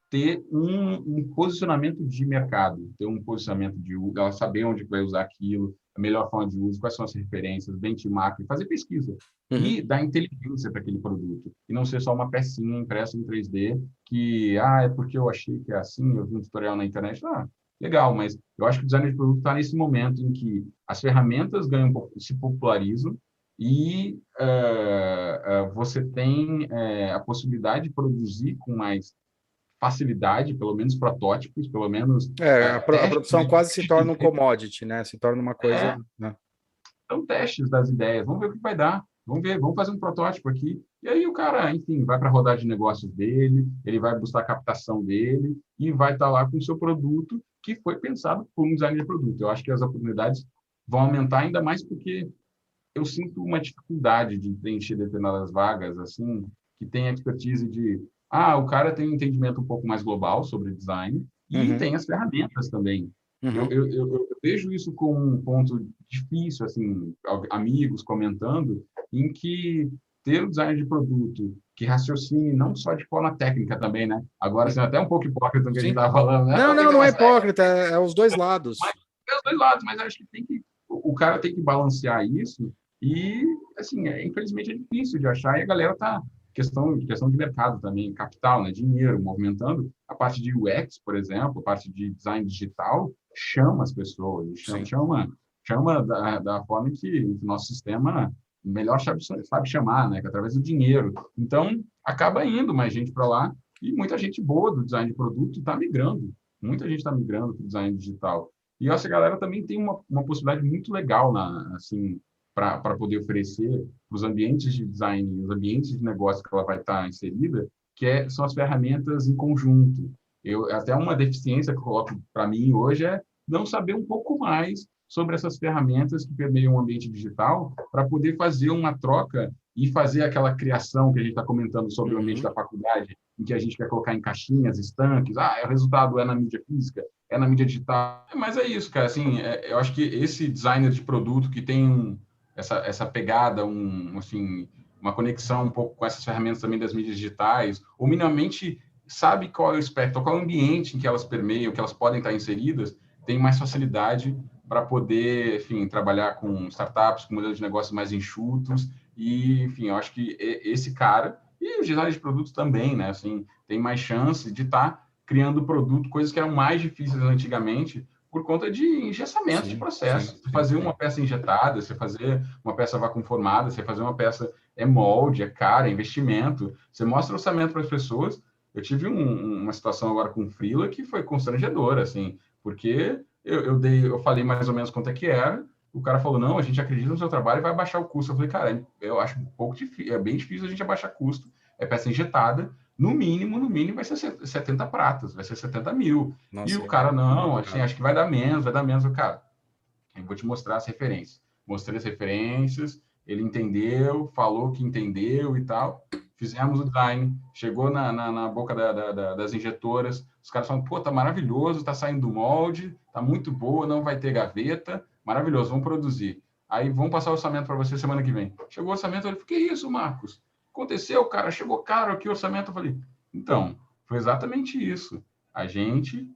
ter um posicionamento de mercado, ter um posicionamento de uso, ela saber onde vai usar aquilo, a melhor forma de uso, quais são as referências, benchmark, fazer pesquisa e dar inteligência para aquele produto, e não ser só uma pecinha impressa em 3D que, é porque eu achei que é assim, eu vi um tutorial na internet, legal, mas eu acho que o design de produto está nesse momento em que as ferramentas ganham um pouco, se popularizam, e você tem a possibilidade de produzir com mais facilidade, pelo menos protótipos, pelo menos A testes, produção quase se torna um commodity, né? Se torna uma coisa, né? São testes das ideias, vamos ver o que vai dar, vamos ver, vamos fazer um protótipo aqui, e aí o cara, enfim, vai para a rodada de negócios dele, ele vai buscar a captação dele, e vai estar lá com o seu produto, que foi pensado por um designer de produto. Eu acho que as oportunidades vão aumentar ainda mais porque eu sinto uma dificuldade de preencher determinadas vagas, assim, que tem expertise de... o cara tem um entendimento um pouco mais global sobre design e tem as ferramentas também. Eu vejo isso como um ponto difícil, assim, amigos comentando, em que ter o design de produto que raciocine não só de forma técnica também, né? Agora, assim, até um pouco hipócrita do que a gente estava falando, né? Não, Tem que ser não é mais técnico, hipócrita, é os dois lados. dois lados, mas acho que o cara tem que balancear isso e, assim, infelizmente é difícil de achar e a galera tá questão de mercado também, capital, né, dinheiro, movimentando a parte de UX, por exemplo, a parte de design digital, chama as pessoas, chama da forma que o nosso sistema melhor sabe chamar, né, que é através do dinheiro. Então, acaba indo mais gente para lá e muita gente boa do design de produto está migrando. Muita gente está migrando para o design digital. E essa galera também tem uma possibilidade muito legal assim, para poder oferecer para os ambientes de design, os ambientes de negócio que ela vai estar inserida, são as ferramentas em conjunto. Até uma deficiência que eu coloco para mim hoje é não saber um pouco mais sobre essas ferramentas que permeiam o ambiente digital para poder fazer uma troca e fazer aquela criação que a gente está comentando sobre o ambiente da faculdade, em que a gente quer colocar em caixinhas, estanques, o resultado é na mídia física, é na mídia digital. Mas é isso, cara, assim, eu acho que esse designer de produto que tem essa pegada, assim, uma conexão um pouco com essas ferramentas também das mídias digitais, ou minimamente sabe qual é o espectro, qual é o ambiente em que elas permeiam, que elas podem estar inseridas, tem mais facilidade para poder, enfim, trabalhar com startups, com modelos de negócios mais enxutos, e, enfim, eu acho que esse cara, e os designers de produtos também, né, assim, tem mais chance de estar criando produto, coisas que eram mais difíceis antigamente, por conta de engessamento de processo. Você fazer uma peça injetada, você fazer uma peça vacuumformada, você fazer uma peça molde, é caro, é investimento. Você mostra orçamento para as pessoas. Eu tive uma situação agora com o Freela que foi constrangedora, assim, porque eu falei mais ou menos quanto é que era, o cara falou, não, a gente acredita no seu trabalho e vai abaixar o custo. Eu falei, cara, eu acho um pouco difícil, é bem difícil a gente abaixar custo. É peça injetada, no mínimo vai ser 70 pratas, vai ser 70 mil. Nossa, e o cara, não, assim, acho que vai dar menos. Eu, cara, eu vou te mostrar as referências. Mostrei as referências, ele entendeu, falou que entendeu e tal. Fizemos o design, chegou na boca das injetoras, os caras falaram, pô, tá maravilhoso, tá saindo do molde, tá muito boa, não vai ter gaveta, maravilhoso, vamos produzir. Aí vamos passar o orçamento para você semana que vem. Chegou o orçamento, eu falei, que isso, Marcos? Aconteceu, cara, chegou caro aqui o orçamento. Eu falei, então, foi exatamente isso. A gente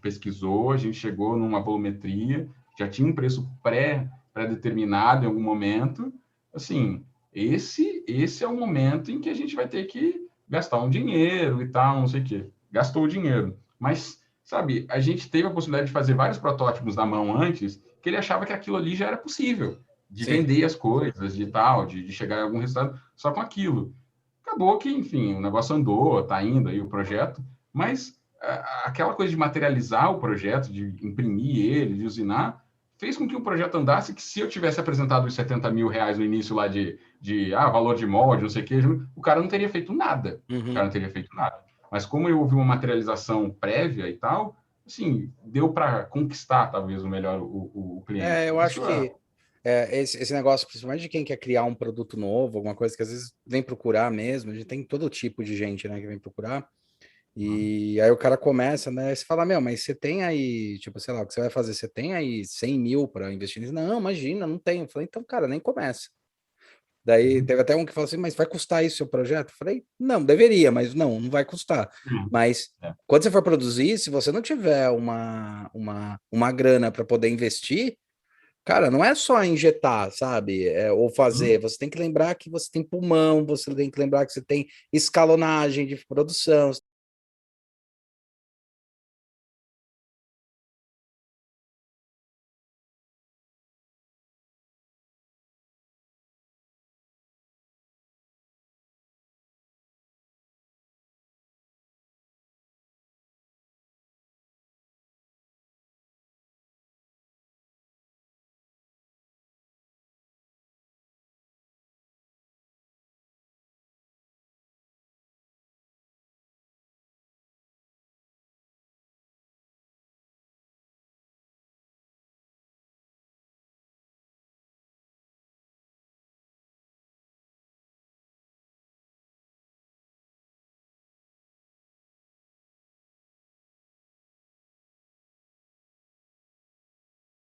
pesquisou, a gente chegou numa volumetria, já tinha um preço pré-determinado em algum momento. Assim, esse é o momento em que a gente vai ter que gastar um dinheiro e tal, não sei o quê. Gastou o dinheiro. Mas, sabe, a gente teve a possibilidade de fazer vários protótipos na mão antes, que ele achava que aquilo ali já era possível, de vender as coisas, de tal, de chegar a algum resultado só com aquilo. Acabou que, enfim, o negócio andou, está indo aí o projeto, mas aquela coisa de materializar o projeto, de imprimir ele, de usinar, fez com que o projeto andasse, que se eu tivesse apresentado os 70 mil reais no início lá de valor de molde, não sei o quê, o cara não teria feito nada. O cara não teria feito nada. Mas como eu houve uma materialização prévia e tal, assim, deu para conquistar, talvez, o melhor o cliente. Eu acho que esse negócio, principalmente de quem quer criar um produto novo, alguma coisa que às vezes vem procurar mesmo, a gente tem todo tipo de gente, né, que vem procurar, e aí o cara começa, né, e você fala, meu, mas você tem aí, tipo, sei lá, o que você vai fazer? Você tem aí 100 mil para investir nisso? Não, imagina, não tenho. Eu falei, então, cara, nem começa. Daí teve até um que falou assim, mas vai custar isso o seu projeto? Eu falei, não, deveria, mas não vai custar. Mas quando você for produzir, se você não tiver uma grana para poder investir, cara, não é só injetar, sabe? Ou fazer. Você tem que lembrar que você tem pulmão, você tem que lembrar que você tem escalonagem de produção,